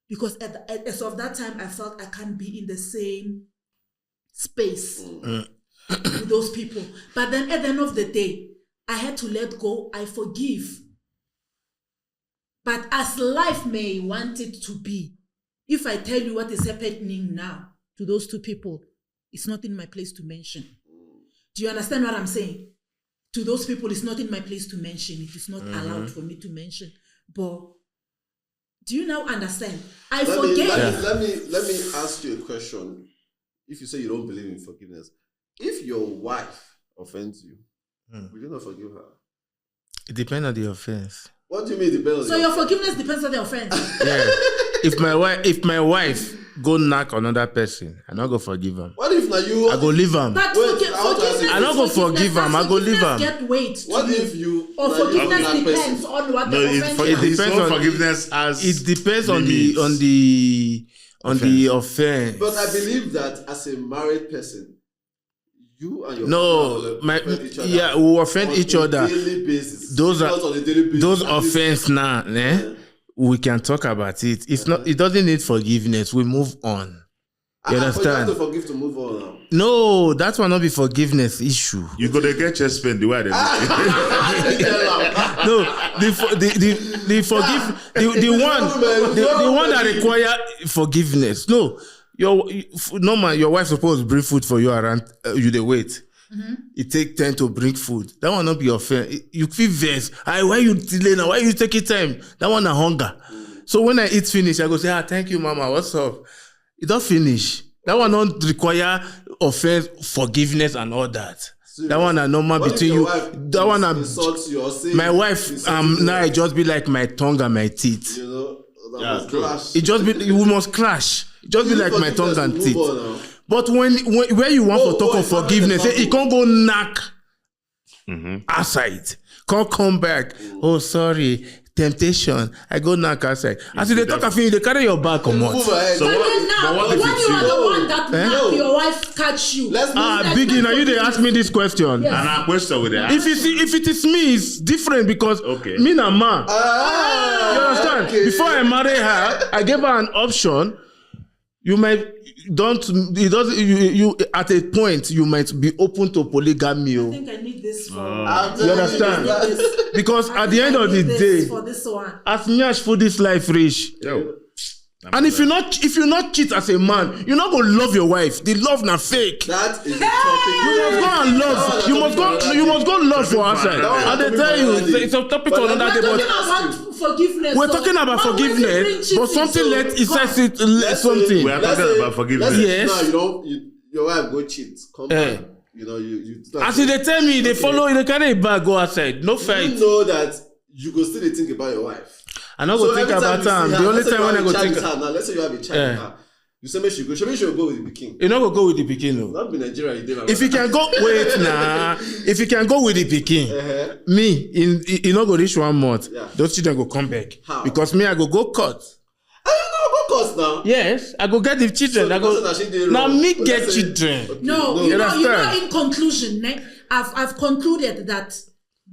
Speaker 3: because as of that time, I felt I can't be in the same space with those people. But then at the end of the day, I had to let go. I forgive. But as life may want it to be, if I tell you what is happening now to those two people, it's not in my place to mention. Do you understand what I'm saying? To those people, it's not in my place to mention. It is not allowed for me to mention. But do you now understand? I forgave.
Speaker 4: Let me ask you a question. If you say you don't believe in forgiveness, if your wife offends you, will you not forgive her?
Speaker 1: It depends on the offense.
Speaker 4: What do you mean depends on
Speaker 3: So your forgiveness depends on the offense.
Speaker 1: Yeah. If my wife go knock another person, I not go forgive him.
Speaker 4: What if now you?
Speaker 1: I go leave him.
Speaker 3: But
Speaker 4: Wait,
Speaker 3: forgiveness
Speaker 1: I not go forgive him. I go leave him.
Speaker 3: Get weight.
Speaker 4: What if you?
Speaker 3: Or
Speaker 4: now you
Speaker 3: forgiveness
Speaker 4: knock
Speaker 3: depends
Speaker 4: person?
Speaker 3: on what
Speaker 2: No,
Speaker 3: the
Speaker 2: it
Speaker 3: offense
Speaker 1: it
Speaker 3: is.
Speaker 1: depends
Speaker 2: own
Speaker 1: on-
Speaker 2: forgiveness as
Speaker 1: It depends on
Speaker 2: limits.
Speaker 1: the offense.
Speaker 4: But I believe that as a married person, you and your
Speaker 1: No,
Speaker 4: partner will offend each other
Speaker 1: yeah, we offend
Speaker 4: on
Speaker 1: each
Speaker 4: a
Speaker 1: other.
Speaker 4: daily basis.
Speaker 1: Those
Speaker 4: Not
Speaker 1: are
Speaker 4: on a daily basis.
Speaker 1: those
Speaker 4: At least-
Speaker 1: offense now. We can talk about it. It's not. It doesn't need forgiveness. We move on. You
Speaker 4: But you
Speaker 1: understand?
Speaker 4: have to forgive to move on now.
Speaker 1: No, that will not be forgiveness issue.
Speaker 2: You go to get chest pain the way they
Speaker 1: No, the forgive the one that require forgiveness. No, your wife supposed to bring food for you around you. They wait. It take time to bring food. That one not be offense. You feel vex. Why you delay now? Why you take your time? That one a hunger. So when I eat finish, I go say, thank you, mama. What's up? It don't finish. That one don't require offense, forgiveness, and all that.
Speaker 4: Serious?
Speaker 1: That one are normal
Speaker 4: What
Speaker 1: between
Speaker 4: if
Speaker 1: you.
Speaker 4: your wife
Speaker 1: That one are
Speaker 4: insults you or say
Speaker 1: my wife.
Speaker 4: insults you?
Speaker 1: Now it just be like my tongue and my teeth.
Speaker 4: You know, that
Speaker 2: Yeah,
Speaker 4: must
Speaker 2: true.
Speaker 4: clash.
Speaker 1: It just be we must clash. It just be like my tongue and
Speaker 4: Move
Speaker 1: teeth.
Speaker 4: on now.
Speaker 1: But when where you want to talk of
Speaker 4: it's not
Speaker 1: forgiveness,
Speaker 4: like a
Speaker 1: it can't go knock outside. Can't come back. Oh, sorry. Temptation. I go knock outside. As they talk of you, they carry your back or
Speaker 4: Move
Speaker 1: what?
Speaker 4: ahead.
Speaker 2: So
Speaker 3: But
Speaker 2: what-
Speaker 3: then now,
Speaker 2: but what
Speaker 3: when
Speaker 2: if
Speaker 3: you
Speaker 2: it's
Speaker 3: are
Speaker 2: you?
Speaker 3: the one that knock
Speaker 4: Eh?
Speaker 3: your wife catch you.
Speaker 4: Let's move.
Speaker 1: Biggie, now you they ask me this question.
Speaker 3: Yes.
Speaker 2: And our question with that.
Speaker 1: If it is me, it's different because
Speaker 2: Okay.
Speaker 1: me na man.
Speaker 4: Ah,
Speaker 1: You understand?
Speaker 4: okay.
Speaker 1: Before I marry her, I gave her an option. You might don't. It doesn't. You at a point you might be open to polygamy.
Speaker 3: I think I need this for.
Speaker 4: I'm
Speaker 1: You
Speaker 4: telling
Speaker 1: understand?
Speaker 4: that-
Speaker 1: Because
Speaker 3: I
Speaker 1: at the
Speaker 3: think
Speaker 1: end
Speaker 3: I
Speaker 1: of the
Speaker 3: need this
Speaker 1: day,
Speaker 3: for this one.
Speaker 1: as nyash for this life rich.
Speaker 2: Yo.
Speaker 1: And if you not cheat as a man, you're not gonna love your wife. The love na fake.
Speaker 4: That is a topic.
Speaker 1: You must go and love. You must go love for outside. And they tell you it's a topic to another day.
Speaker 3: We're
Speaker 1: But
Speaker 3: talking about forgiveness.
Speaker 1: we're
Speaker 3: so
Speaker 1: talking about
Speaker 3: why would you bring
Speaker 1: forgiveness,
Speaker 3: cheating?
Speaker 1: but something
Speaker 3: So,
Speaker 1: let it
Speaker 3: God.
Speaker 1: says it
Speaker 4: Let's
Speaker 1: something.
Speaker 2: We are talking about forgiveness.
Speaker 1: Yes.
Speaker 4: Now you don't. Your wife go cheat. Come
Speaker 1: Eh.
Speaker 4: back. You know you.
Speaker 1: As they tell me, they follow, they carry a bag, go outside. No
Speaker 4: You
Speaker 1: fight.
Speaker 4: know that you go still dey think about your wife.
Speaker 1: I not go think
Speaker 4: every
Speaker 1: about
Speaker 4: you
Speaker 1: time.
Speaker 4: see
Speaker 1: The
Speaker 4: her,
Speaker 1: only
Speaker 4: let's say
Speaker 1: time
Speaker 4: you
Speaker 1: when I
Speaker 4: have
Speaker 1: go
Speaker 4: a child
Speaker 1: think,
Speaker 4: with her now, let's say you have a child with her. You say maybe she go with the pikin.
Speaker 1: you not go go with the pikin. No.
Speaker 4: Not be Nigeria, you did.
Speaker 1: If you can go, wait nah. If you can go with the pikin, me in not go reach 1 month.
Speaker 4: Yeah.
Speaker 1: Those children go come back
Speaker 4: How?
Speaker 1: because me I go court.
Speaker 4: I don't know, go cost now.
Speaker 1: Yes, I go get the children.
Speaker 4: So
Speaker 1: I
Speaker 4: the person that she
Speaker 1: go
Speaker 4: did
Speaker 1: now
Speaker 4: wrong.
Speaker 1: me
Speaker 4: But
Speaker 1: get
Speaker 4: let's say-
Speaker 1: children.
Speaker 4: Okay,
Speaker 3: No,
Speaker 1: You
Speaker 3: you know,
Speaker 1: understand?
Speaker 3: in conclusion, I've concluded that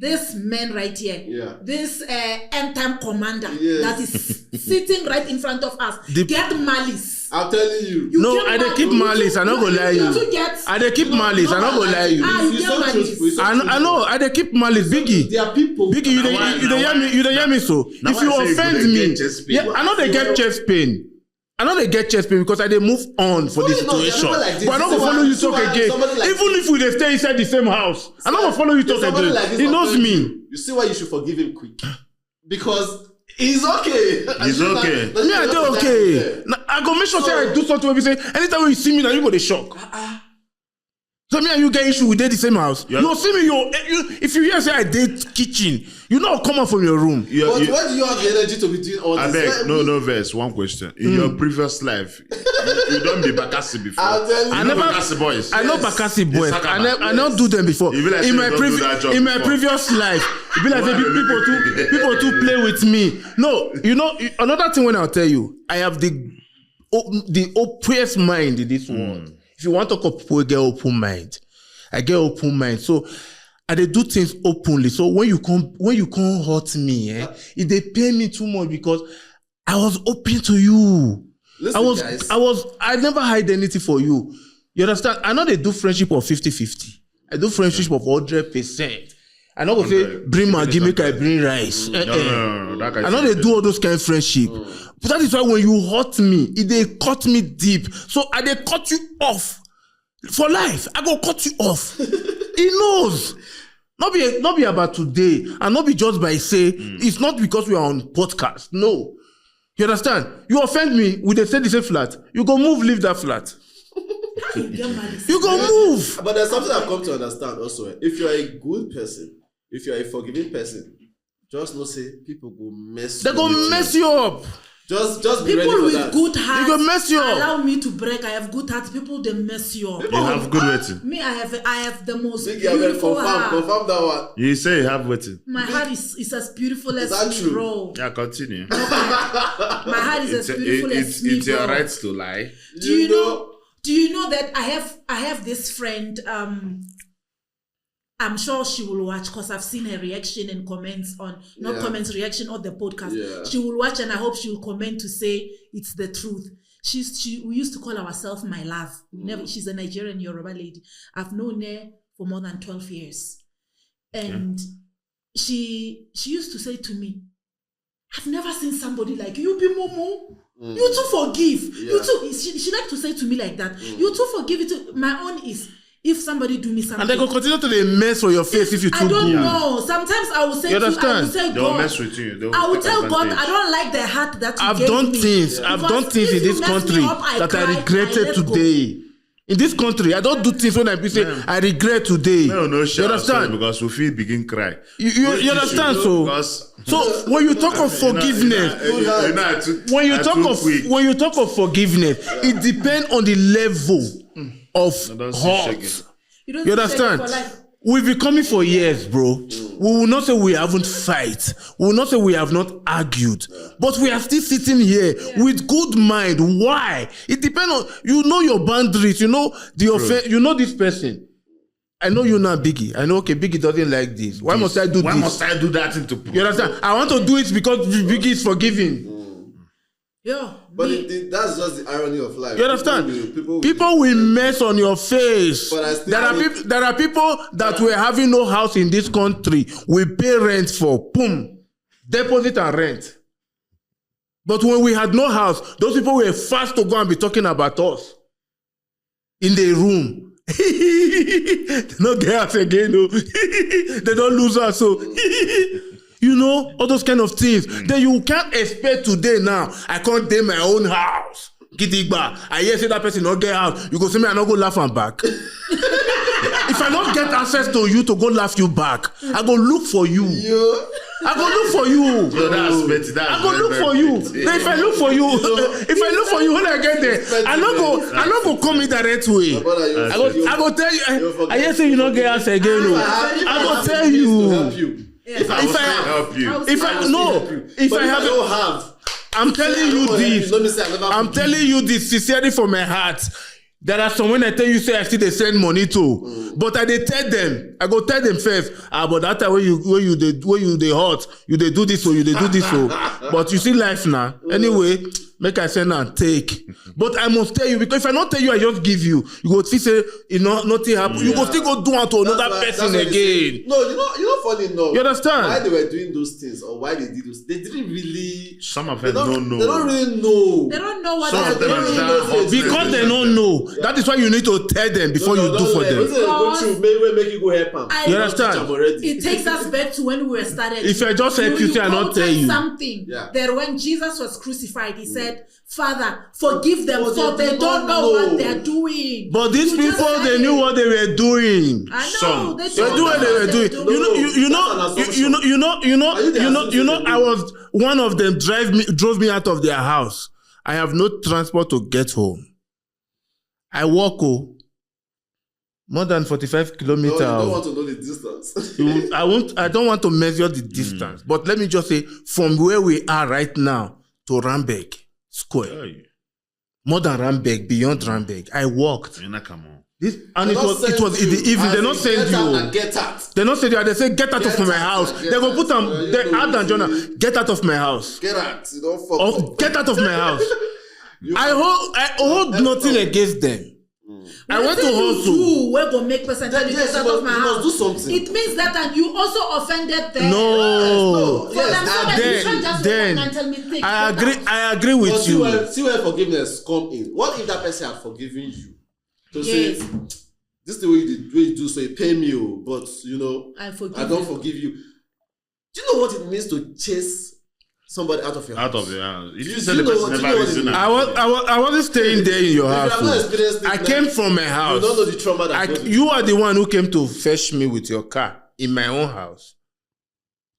Speaker 3: this man right here,
Speaker 4: Yeah.
Speaker 3: this end-time commander
Speaker 4: Yes.
Speaker 3: that is sitting right in front of us, get malice.
Speaker 4: I'm telling you.
Speaker 3: You
Speaker 1: No,
Speaker 3: get
Speaker 1: I dey keep
Speaker 3: malice.
Speaker 1: malice. I not go lie you.
Speaker 3: You get.
Speaker 1: I dey keep malice. I not go lie you.
Speaker 3: Ah, you
Speaker 4: It's
Speaker 3: get
Speaker 4: so
Speaker 3: malice.
Speaker 4: truthful, it's so
Speaker 1: I
Speaker 4: truthful.
Speaker 1: know. I dey keep malice. Biggie.
Speaker 4: There are people.
Speaker 1: Biggie, you
Speaker 2: Now
Speaker 1: dey
Speaker 2: why-
Speaker 1: you dey
Speaker 2: now
Speaker 1: hear
Speaker 2: why-
Speaker 1: me. You dey hear me so.
Speaker 2: now
Speaker 1: If
Speaker 2: why
Speaker 1: you
Speaker 2: say you
Speaker 1: offend
Speaker 2: dey
Speaker 1: me,
Speaker 2: get chest pain?
Speaker 1: yeah, I know they get chest pain. I know they get chest pain because I dey move on for the
Speaker 4: No, no, there are
Speaker 1: situation.
Speaker 4: people like this.
Speaker 1: But I not
Speaker 4: See
Speaker 1: go
Speaker 4: why-
Speaker 1: follow you
Speaker 4: see
Speaker 1: talk
Speaker 4: why
Speaker 1: again.
Speaker 4: somebody like
Speaker 1: Even if we dey stay inside the same house, I not go follow you talk
Speaker 4: Somebody
Speaker 1: again.
Speaker 4: like this
Speaker 1: He knows
Speaker 4: offends
Speaker 1: me.
Speaker 4: You see why you should forgive him quick? Because he's okay.
Speaker 2: He's okay.
Speaker 1: Me, I dey okay. Now, I go make sure say I do something wey be say anytime when you see me now you go dey shock. So me and you get issue we dey the same house.
Speaker 2: Yeah.
Speaker 1: You see me, you if you hear say I dey kitchen, you know come out from your room.
Speaker 2: You-
Speaker 4: But
Speaker 2: you-
Speaker 4: why do you have the energy to be doing all
Speaker 2: I
Speaker 4: this?
Speaker 2: beg, no verse. One question. In your previous life, you don't be Bakassi before.
Speaker 4: I'll tell you.
Speaker 1: I
Speaker 2: know
Speaker 1: never
Speaker 2: Bakassi boys.
Speaker 1: I know
Speaker 4: Yes.
Speaker 1: Bakassi boys.
Speaker 2: It's
Speaker 1: I don't do them before.
Speaker 2: You be like say
Speaker 1: In
Speaker 2: you
Speaker 1: my
Speaker 2: don't do that job
Speaker 1: in my
Speaker 2: before.
Speaker 1: previous life, it be like say
Speaker 2: Why you
Speaker 1: people too play with me. No, you know another thing when I'll tell you, I have the oppressed mind in this world. If you want to talk people, get open mind. I get open mind. So I dey do things openly. So when you come hurt me, it dey pain me too much because I was open to you.
Speaker 4: Listen, guys.
Speaker 1: I never hide anything for you. You understand? I know they do friendship of 50-50. I do friendship of 100%. I know go say
Speaker 2: 100.
Speaker 1: bring Maggi, make I bring rice.
Speaker 2: No. That guy
Speaker 1: I know
Speaker 2: said
Speaker 1: they do all those kind of friendship. But that is why when you hurt me, they cut me deep. So I they cut you off. For life, I go cut you off. He knows. Not be about today, and not be just by say it's not because we are on podcast. No, you understand? You offend me, we dey say the same flat. You go move, leave that flat.
Speaker 3: You get malice.
Speaker 1: You go move.
Speaker 4: But there's something I've come to understand also. If you're a good person, if you're a forgiving person, just know say people go mess
Speaker 1: They
Speaker 4: you
Speaker 1: go
Speaker 4: up.
Speaker 1: mess you up.
Speaker 4: Just be ready
Speaker 3: People
Speaker 4: for
Speaker 3: with
Speaker 4: that.
Speaker 3: good hearts
Speaker 1: They go mess you up.
Speaker 3: allow me to break. I have good hearts. People they mess you up.
Speaker 2: You have good waiting.
Speaker 3: Me, I have the most
Speaker 4: Think you have
Speaker 3: beautiful heart.
Speaker 4: confirm that one.
Speaker 2: You say you have waiting.
Speaker 3: My heart is as beautiful
Speaker 4: Is
Speaker 3: as
Speaker 4: that
Speaker 3: me,
Speaker 4: true?
Speaker 3: bro.
Speaker 2: Yeah, continue.
Speaker 3: My heart is as beautiful as me,
Speaker 2: It's your
Speaker 3: bro.
Speaker 2: right to lie.
Speaker 3: Do you know that I have this friend, I'm sure she will watch because I've seen her reaction and comments on reaction on the podcast.
Speaker 4: Yeah.
Speaker 3: She will watch and I hope she will comment to say it's the truth. We used to call ourselves my love. She's a Nigerian Yoruba lady. I've known her for more than 12 years. And she used to say to me, I've never seen somebody like you, be Momo. You too forgive.
Speaker 4: Yeah.
Speaker 3: You too. She like to say to me like that. You too forgive it. My own is if somebody do me something,
Speaker 1: And they go continue to dey mess for your face if you too
Speaker 3: I don't
Speaker 1: good.
Speaker 3: know. Sometimes I will say,
Speaker 1: You
Speaker 3: to, I will
Speaker 1: understand?
Speaker 3: say,
Speaker 2: They'll
Speaker 3: God,
Speaker 2: mess with you. They'll
Speaker 3: I will
Speaker 2: take
Speaker 3: tell God,
Speaker 2: advantage.
Speaker 3: I don't like the heart that you
Speaker 1: I've
Speaker 3: gave
Speaker 1: done
Speaker 3: me.
Speaker 1: things. I've
Speaker 3: Because
Speaker 1: done things
Speaker 3: if
Speaker 1: in
Speaker 3: you
Speaker 1: this
Speaker 3: mess me
Speaker 1: country
Speaker 3: up, I
Speaker 1: that I
Speaker 3: cry,
Speaker 1: regretted
Speaker 3: let go.
Speaker 1: today. In this country, I don't do things when I say I regret today.
Speaker 2: No,
Speaker 1: you understand?
Speaker 2: Because we feel begin cry.
Speaker 1: You understand? So when you talk of forgiveness, when you talk of forgiveness, it depends on the level of hurt.
Speaker 3: don't
Speaker 1: You
Speaker 3: say
Speaker 1: understand?
Speaker 3: for life.
Speaker 1: We've been coming for years, bro. We will not say we haven't fight. We will not say we have not argued. But we are still sitting here with good mind. Why? It depends on, you know your boundaries. You know the offense. You know this person. I know you now, Biggie. I know, okay, Biggie doesn't like this. Why must I do this?
Speaker 2: Why must I do that into
Speaker 1: You understand? I want to do it because Biggie is forgiving.
Speaker 3: Yeah,
Speaker 4: But that's just the irony of life.
Speaker 1: You understand? People will mess on your face.
Speaker 4: But I still
Speaker 1: There are people that were having no house in this country. We pay rent for, boom, deposit and rent. But when we had no house, those people were fast to go and be talking about us in the room. They don't get us again, no. They don't lose us, so. You know, all those kind of things. Then you can't expect today now, I can't take my own house. Gidigba. I hear say that person not get out. You go see me, I not go laugh and back. If I don't get access to you to go laugh you back, I go look for you. I go look for you.
Speaker 2: Yo, that's
Speaker 1: I go look for you. Then if I look for you, when I get there, I not go come in direct way. I go tell you. I hear say you not get access again. I go tell you.
Speaker 4: If
Speaker 2: I help you.
Speaker 4: don't have,
Speaker 1: I'm telling you this.
Speaker 4: Let me say I never
Speaker 1: I'm
Speaker 4: forgive.
Speaker 1: telling you this sincerely from my heart. There are some when I tell you say I still they send money to, but I they tell them. I go tell them first. But that time when you they hot, you they do this or you they do this so. But you see life now. Anyway, make I send and take. But I must tell you because if I not tell you, I just give you. You go see say nothing happen. You go still go do it to another person again.
Speaker 4: No, you know funny enough.
Speaker 1: You understand?
Speaker 4: Why they were doing those things or why they did those? They didn't really.
Speaker 2: Some of them
Speaker 4: They
Speaker 2: don't know.
Speaker 4: don't really know.
Speaker 3: They don't know what
Speaker 2: Some of
Speaker 3: they're
Speaker 2: them is
Speaker 3: doing.
Speaker 2: that hot.
Speaker 1: Because they don't know. That is why you need to tell them before you do for them.
Speaker 4: Make you go help them.
Speaker 1: You understand?
Speaker 3: It takes us back to when we were started.
Speaker 1: If I just help you say I not
Speaker 3: quoted
Speaker 1: tell you.
Speaker 3: something
Speaker 4: Yeah.
Speaker 3: that when Jesus was crucified, he said, "Father, forgive them,
Speaker 4: But
Speaker 3: for they don't know what they're doing."
Speaker 1: But these
Speaker 3: You just
Speaker 1: people,
Speaker 3: said
Speaker 1: they
Speaker 3: it.
Speaker 1: knew what they were doing.
Speaker 3: I know
Speaker 2: Some.
Speaker 3: they
Speaker 1: They
Speaker 3: don't
Speaker 1: do what they were
Speaker 3: know
Speaker 1: doing.
Speaker 3: they're
Speaker 1: You know, I was one of them drove me out of their house. I have no transport to get home. I walk more than 45 kilometers.
Speaker 4: No, you don't want to know the distance.
Speaker 1: I don't want to measure the distance. But let me just say, from where we are right now to Rambeg Square, more than Rambeg, beyond Rambeg, I walked.
Speaker 2: Come on.
Speaker 1: It was in the evening. They not send you.
Speaker 4: Get out.
Speaker 1: They not send you. They say get out of my house. They go put them. They add and Jonah. Get out of my house.
Speaker 4: Get out. You don't fuck
Speaker 1: Oh,
Speaker 4: up.
Speaker 1: get out of my house. I hold nothing against them. I went to hustle.
Speaker 3: You were gonna make percentage
Speaker 4: Yes,
Speaker 3: out
Speaker 4: you
Speaker 3: of my
Speaker 4: must
Speaker 3: house.
Speaker 4: do something.
Speaker 3: It means that, and you also offended them.
Speaker 1: No.
Speaker 3: For them, so that you can't just
Speaker 1: Then
Speaker 3: walk and tell me take.
Speaker 1: I agree with
Speaker 4: But
Speaker 1: you.
Speaker 4: see where forgiveness come in. What if that person had forgiven you? To
Speaker 3: Yes.
Speaker 4: say, this is the way you do, so you pay me, but
Speaker 3: I forgive
Speaker 4: I don't
Speaker 3: you.
Speaker 4: forgive you. Do you know what it means to chase somebody out of your house?
Speaker 2: Out of your house. If
Speaker 4: Do
Speaker 2: you
Speaker 4: you
Speaker 2: say the
Speaker 4: know
Speaker 2: person
Speaker 4: what-
Speaker 2: never
Speaker 4: do you know what
Speaker 2: reason
Speaker 4: it
Speaker 1: I wasn't staying there in your
Speaker 4: If you
Speaker 1: house.
Speaker 4: have not experienced it,
Speaker 1: I
Speaker 4: man,
Speaker 1: came from my
Speaker 4: you
Speaker 1: house.
Speaker 4: don't know the trauma that goes with
Speaker 1: You are the one who came to fetch me with your car in my own house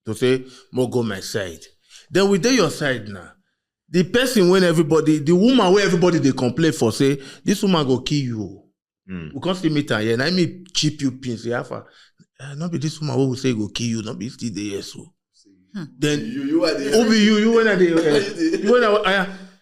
Speaker 1: to say, "Mo go my side." Then we dey your side now. The person the woman where everybody they complain for say, "This woman go kill you." We can't see meet her here. Now me cheap you pins. Not be this woman who will say go kill you. Not be still there so. Then
Speaker 4: you are the
Speaker 1: Obi, you when I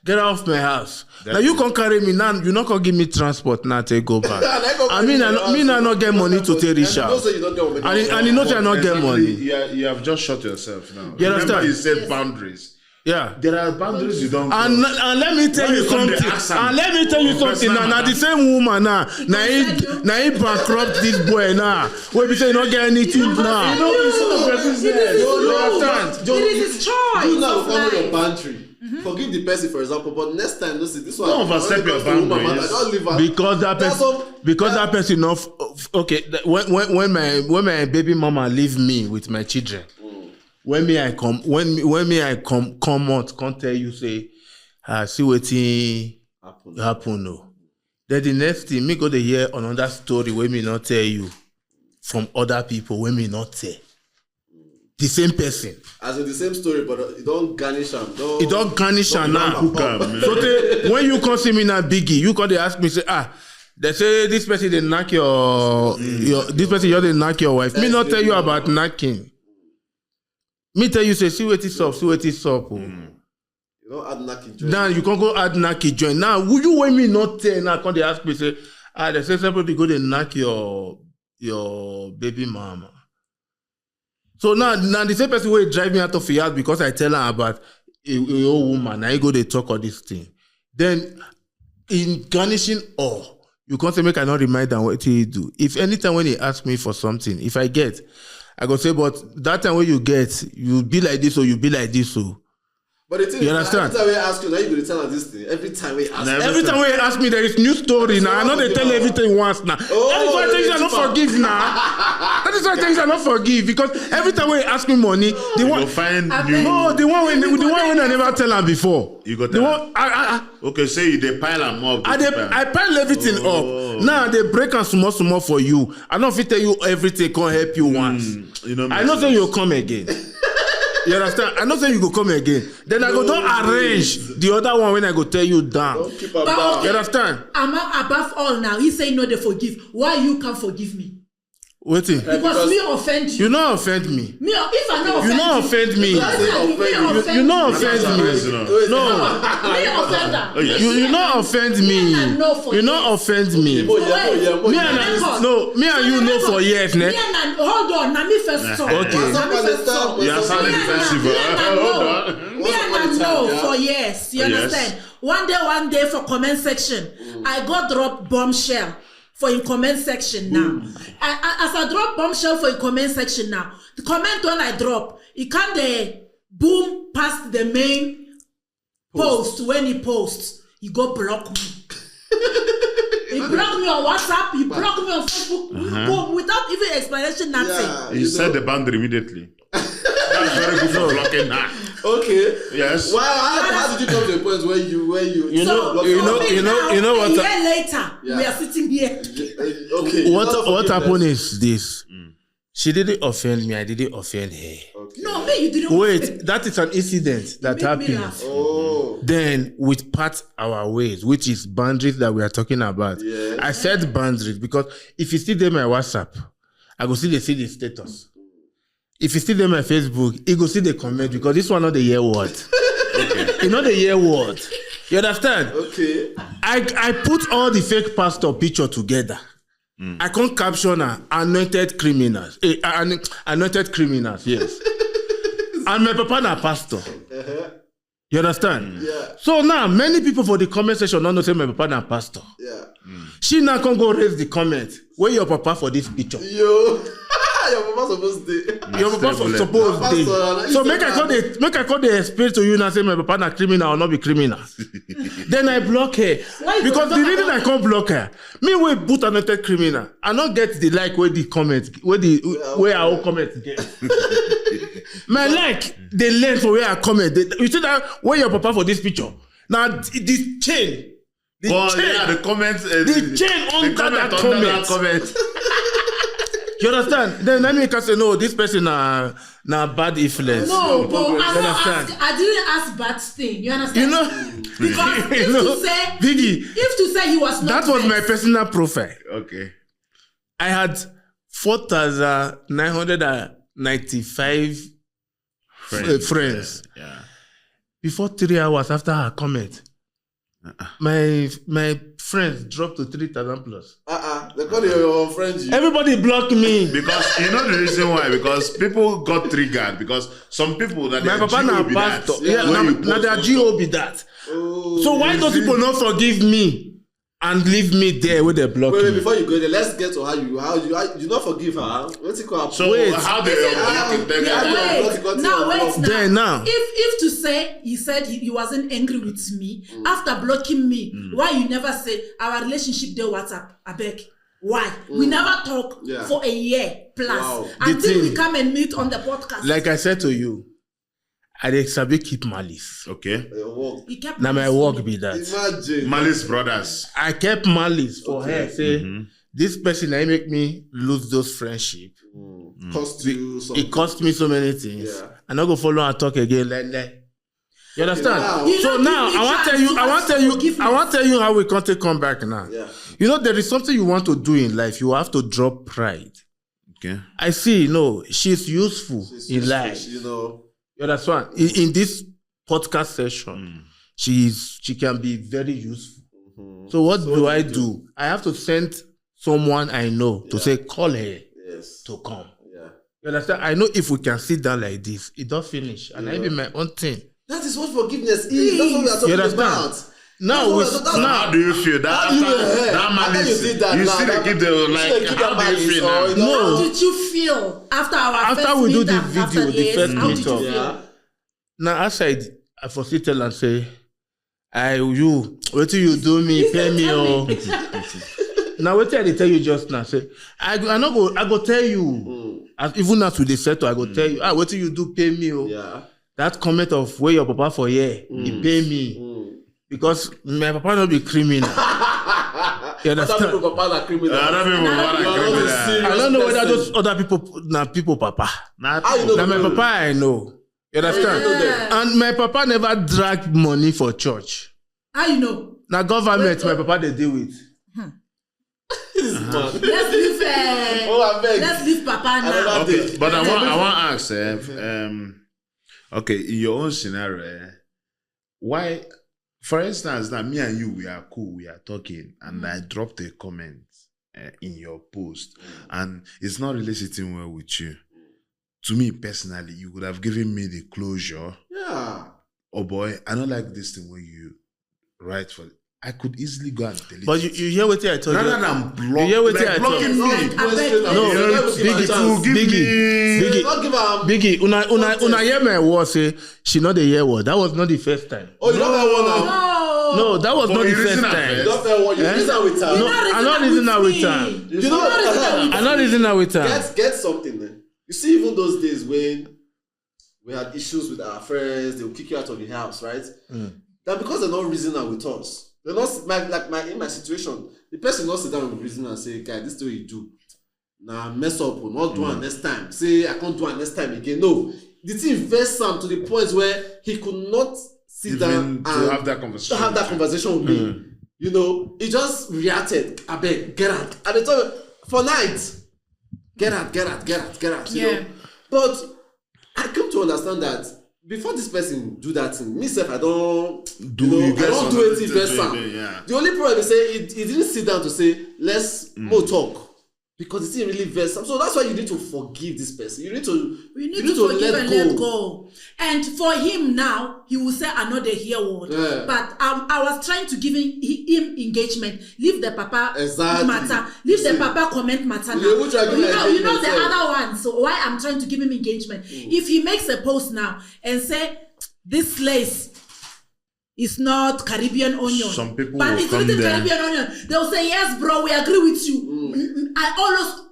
Speaker 1: get off my house. Now you can carry me now. You not gonna give me transport now to go back. I mean, I not get money to take reach out. And he knows I not get money.
Speaker 2: You have just shot yourself now.
Speaker 1: You understand?
Speaker 2: Remember you said boundaries.
Speaker 1: Yeah.
Speaker 2: There are boundaries you don't cross.
Speaker 1: And let me tell
Speaker 2: When
Speaker 1: you
Speaker 2: you come, they
Speaker 1: something.
Speaker 2: ask am.
Speaker 1: And let me tell you something. Now the same woman now he bankrupt this boy now. Wait, be say you don't get anything now.
Speaker 2: You know, it's not a person's
Speaker 3: It is his
Speaker 1: You
Speaker 3: role.
Speaker 1: understand?
Speaker 3: It is his choice.
Speaker 4: You now
Speaker 3: of
Speaker 4: come in your
Speaker 3: life.
Speaker 4: pantry. Forgive the person, for example, but next time, don't see this one.
Speaker 2: Don't overstep your boundaries.
Speaker 4: Don't leave her.
Speaker 1: Because that
Speaker 4: That's
Speaker 1: person,
Speaker 4: all-
Speaker 1: because that person of okay. When my baby mama leave me with my children, when me I come out, can't tell you say, see wetin happen no. Then the next thing me go to hear another story when me not tell you from other people when me not tell. The same person.
Speaker 4: As in the same story, but it don't garnish them.
Speaker 1: It don't garnish am now.
Speaker 2: am,
Speaker 1: So when you come see me now, Biggie, you come they ask me say, they say this person they knock your this person you they knock your wife. Me not tell you about knocking. Me tell you say see what is up, see what is up.
Speaker 4: You don't add knacking joint.
Speaker 1: Now you can go add knocky join. Now will you when me not tell now come they ask me say they say somebody go they knock your baby mama. So now the same person will drive me out of the yard because I tell her about a old woman. Now you go they talk all this thing. Then in garnishing all, you can't say make I not remind them what he do. If anytime when he ask me for something, if I get, I go say, but that time when you get, you be like this or you be like this so.
Speaker 4: But the thing
Speaker 1: You
Speaker 4: is,
Speaker 1: understand?
Speaker 4: every time we ask you, now you go to tell her this thing. Every time we ask you.
Speaker 1: Every time when you ask me, there is new story now. I know they tell everything once now. That is why I tell you I don't forgive now. That is why I tell you I don't forgive because every time when you ask me money, the
Speaker 2: You
Speaker 1: one
Speaker 2: go find
Speaker 3: I
Speaker 2: new.
Speaker 3: mean-
Speaker 1: no, the one when I never tell her before.
Speaker 2: You got
Speaker 1: The
Speaker 2: that.
Speaker 1: one I
Speaker 2: Okay, say you they pile them up.
Speaker 1: I pile everything up. Now they break and small for you. I don't fit tell you everything can help you once.
Speaker 2: You know,
Speaker 1: I know say you'll come again. You understand? I know say you go come again. Then I go don't arrange the other one when I go tell you down.
Speaker 4: Don't keep her
Speaker 3: But
Speaker 4: down.
Speaker 1: You understand?
Speaker 3: Above all now, he say no, they forgive. Why you can't forgive me?
Speaker 1: Waiting.
Speaker 3: Because me offend you.
Speaker 1: You not offend me.
Speaker 3: Me, if I not offend
Speaker 1: You not offend me.
Speaker 3: me
Speaker 1: You not offend me. No.
Speaker 3: Me offender.
Speaker 2: Oh, yes.
Speaker 1: You not offend me.
Speaker 3: Me and I know for
Speaker 1: You not offend me.
Speaker 4: Oh, yeah.
Speaker 1: Me and you know for years, ne?
Speaker 3: Me and I, hold on, na me first talk.
Speaker 1: Okay.
Speaker 3: Na me first talk.
Speaker 2: You are sounding defensive. Hold on.
Speaker 3: Me and I know for years. You
Speaker 2: Oh, yes.
Speaker 3: understand? One day for comment section, I got drop bombshell for in comment section now. As I drop bombshell for in comment section now, the comment when I drop, it can't boom past the main post when he posts. He go block me. He blocked me on WhatsApp. He blocked me on Facebook. Boom, without even explanation, nothing.
Speaker 4: Yeah,
Speaker 2: You set the boundary immediately. That's very good for blocking that.
Speaker 4: Okay.
Speaker 2: Yes.
Speaker 4: How did you come to a point where you
Speaker 1: You know what?
Speaker 3: A year later,
Speaker 4: Yeah.
Speaker 3: we are sitting here.
Speaker 4: Okay.
Speaker 1: What happened is this. She didn't offend me. I didn't offend her.
Speaker 4: Okay.
Speaker 3: No, me, you didn't.
Speaker 1: Wait, that is an incident that
Speaker 3: Make me
Speaker 1: happened.
Speaker 3: laugh.
Speaker 4: Oh.
Speaker 1: Then we part our ways, which is boundaries that we are talking about.
Speaker 4: Yeah.
Speaker 1: I said boundaries because if you still there my WhatsApp, I go see the status. If you still there my Facebook, you go see the comment because this one not the year word. It's not the year word. You understand?
Speaker 4: Okay.
Speaker 1: I put all the fake pastor picture together. I can't caption her anointed criminals. Anointed criminals, yes. And my papa na pastor. You understand?
Speaker 4: Yeah.
Speaker 1: So now many people for the comment section don't know say my papa na pastor.
Speaker 4: Yeah.
Speaker 1: She now can go raise the comment. Where your papa for this picture?
Speaker 4: Yo. Your mama supposed to.
Speaker 1: Your papa supposed
Speaker 4: Pastor,
Speaker 1: to. So make I call the explain to you now say my papa na criminal or not be criminal. Then I block her.
Speaker 3: Why you
Speaker 1: Because the
Speaker 3: don't
Speaker 1: reason I can't block her, me we put anointed criminal. I not get the like where the comment where our comment get. My like the length for where I comment. You see that where your papa for this picture? Now the chain. The chain.
Speaker 2: Yeah, the comments.
Speaker 1: The chain under that comment. You understand? Then let me say no, this person na bad influence.
Speaker 3: No, but
Speaker 1: You understand?
Speaker 3: I didn't ask bad thing. You understand?
Speaker 1: You know,
Speaker 3: Because if
Speaker 1: you know,
Speaker 3: to say
Speaker 1: Biggie,
Speaker 3: if to say he was not
Speaker 1: that was my
Speaker 3: vexed,
Speaker 1: personal profile.
Speaker 2: Okay.
Speaker 1: I had 4,995 friends.
Speaker 2: Yeah.
Speaker 1: Before 3 hours after her comment, my friends dropped to 3,000 plus.
Speaker 4: They Everybody unfriend you.
Speaker 1: Everybody block me.
Speaker 2: Because you know the reason why? Because people got triggered. Because some people that
Speaker 1: My papa now pastor. Yeah, now their GO be that.
Speaker 4: Oh,
Speaker 1: So why don't people not forgive me and leave me there where they block
Speaker 4: Wait,
Speaker 1: me?
Speaker 4: before you go there, let's get to how you not forgive her. What's it called?
Speaker 2: So
Speaker 1: Wait.
Speaker 2: how they unblock them?
Speaker 1: Now.
Speaker 3: If to say he said he wasn't angry with me after blocking me, why you never say our relationship there WhatsApp? I beg. Why? We never talk for a year plus until we come and meet on the podcast.
Speaker 1: Like I said to you, I dey sabi keep malice.
Speaker 2: Okay.
Speaker 3: He kept
Speaker 1: Now my work be that.
Speaker 4: Imagine.
Speaker 2: Malice Brothers.
Speaker 1: I kept malice for her. Say this person I make me lose those friendship.
Speaker 4: Cost you something.
Speaker 1: It cost me so many things.
Speaker 4: Yeah.
Speaker 1: I'm not gonna follow and talk again. You understand?
Speaker 4: now-
Speaker 3: You
Speaker 1: So
Speaker 3: don't
Speaker 1: now
Speaker 3: give me
Speaker 1: I want to
Speaker 3: chance
Speaker 1: tell you.
Speaker 3: forgiveness.
Speaker 1: I want to tell you how we can't come back now.
Speaker 4: Yeah.
Speaker 1: You know there is something you want to do in life. You have to drop pride.
Speaker 2: Okay.
Speaker 1: I see. No, she's useful
Speaker 4: She's
Speaker 1: in
Speaker 4: useful,
Speaker 1: life.
Speaker 4: You know.
Speaker 1: You understand? In this podcast session, she can be very useful. So what do I do? I have to send someone I know to say call her
Speaker 4: Yes.
Speaker 1: to come.
Speaker 4: Yeah.
Speaker 1: You understand? I know if we can sit down like this, it don't finish, and I be my own thing.
Speaker 4: That is what forgiveness is. That's what we are talking
Speaker 1: understand?
Speaker 4: about.
Speaker 1: Now we
Speaker 2: How do you feel that
Speaker 4: How do you
Speaker 2: after that
Speaker 4: after
Speaker 2: malice?
Speaker 4: you did that
Speaker 2: You
Speaker 4: now,
Speaker 2: still
Speaker 4: that-
Speaker 2: keep the
Speaker 4: you
Speaker 2: like.
Speaker 4: still keep that
Speaker 2: How do you
Speaker 4: malice,
Speaker 2: feel
Speaker 4: or
Speaker 2: now?
Speaker 4: you know-
Speaker 3: How did you feel after our first
Speaker 1: we do the
Speaker 3: meetup,
Speaker 1: video,
Speaker 3: after
Speaker 1: the
Speaker 3: years?
Speaker 1: first
Speaker 3: How did you
Speaker 1: meetup.
Speaker 3: feel?
Speaker 4: Yeah.
Speaker 1: Now outside, I foresee tell and say, what do you do me? Pay me or now what I tell you just now? Say I go tell you. As, even as we dey settle, I go tell you. What do you do? Pay me or
Speaker 4: Yeah.
Speaker 1: that comment of where your papa for here, he pay me because my papa not be criminal. You
Speaker 4: Other
Speaker 1: understand?
Speaker 4: people papa are criminal.
Speaker 2: Other people want
Speaker 4: You
Speaker 2: to
Speaker 4: are
Speaker 2: agree
Speaker 4: not
Speaker 2: with
Speaker 4: a
Speaker 2: that.
Speaker 4: serious
Speaker 1: I don't know whether
Speaker 4: person.
Speaker 1: those other people na people papa.
Speaker 2: Nah,
Speaker 4: How you know
Speaker 1: Now my
Speaker 4: the-
Speaker 1: papa I know. You understand?
Speaker 4: know them.
Speaker 1: And my papa never drag money for church.
Speaker 3: How you know?
Speaker 1: Now government, my papa they deal with.
Speaker 4: This man.
Speaker 3: Let's leave.
Speaker 4: I beg.
Speaker 3: Let's leave Papa now.
Speaker 4: Another day.
Speaker 2: Okay, but I want to ask, okay, in your own scenario, why, for instance, now me and you, we are cool, we are talking, and I dropped a comment in your post, and it's not really sitting well with you. To me personally, you would have given me the closure.
Speaker 4: Yeah.
Speaker 2: Oh boy, I don't like this thing where you write for. I could easily go and delete.
Speaker 1: But you hear what I told you.
Speaker 2: rather than block,
Speaker 1: You hear what
Speaker 2: like
Speaker 1: I
Speaker 2: blocking
Speaker 1: told
Speaker 2: me.
Speaker 3: you? I beg you.
Speaker 1: No,
Speaker 2: You know,
Speaker 1: Biggie,
Speaker 2: it will give
Speaker 1: Biggie,
Speaker 2: me.
Speaker 4: Not give am.
Speaker 1: Biggie, una hear my word say she not the hear word. That was not the first time.
Speaker 4: Oh, you don't have one now.
Speaker 3: No.
Speaker 1: No, that was
Speaker 2: For
Speaker 1: not the
Speaker 2: a
Speaker 1: first
Speaker 2: reason at
Speaker 1: time.
Speaker 4: You
Speaker 2: first.
Speaker 4: don't have one. You
Speaker 1: Eh?
Speaker 4: reason with her.
Speaker 1: No, I'm not reasoning that with her.
Speaker 4: You know
Speaker 1: I'm not reasoning that with her.
Speaker 4: Get something then. You see, even those days when we had issues with our friends, they will kick you out of the house, right? That because they're not reasoning with us. They're not in my situation. The person will not sit down with reason and say, "Guy, this is what you do. Now mess up, will not do it next time. Say I can't do it next time again." No, the thing versed Sam to the point where he could not sit down
Speaker 2: Even
Speaker 4: and
Speaker 2: to have that conversation.
Speaker 4: to have that conversation with me. You know, he just reacted. I beg, get out. At the time, for night, get out. You
Speaker 3: Yeah.
Speaker 4: know, but I come to understand that before this person do that thing, myself, I don't
Speaker 2: Do
Speaker 4: you know,
Speaker 2: you
Speaker 4: I
Speaker 2: get
Speaker 4: don't do
Speaker 2: something
Speaker 4: anything
Speaker 2: to
Speaker 4: first.
Speaker 2: do,
Speaker 4: Sam.
Speaker 2: yeah.
Speaker 4: The only problem is say he didn't sit down to say let's more talk. Because it's really versed. So that's why you need to forgive this person. You need to
Speaker 3: Forgive and let go. And for him now, he will say another here word.
Speaker 4: Yeah.
Speaker 3: But I was trying to give him engagement. Leave the papa
Speaker 4: Exactly.
Speaker 3: matter. Leave the papa comment matter now.
Speaker 4: You try to give him
Speaker 3: You know the
Speaker 4: engagement,
Speaker 3: other one. So why I'm trying to give him engagement. If he makes a post now and say this lace is not Caribbean onion.
Speaker 2: Some people
Speaker 3: but
Speaker 2: will
Speaker 3: it's
Speaker 2: come
Speaker 3: written
Speaker 2: there.
Speaker 3: Caribbean onion. They'll say, yes, bro, we agree with you. I always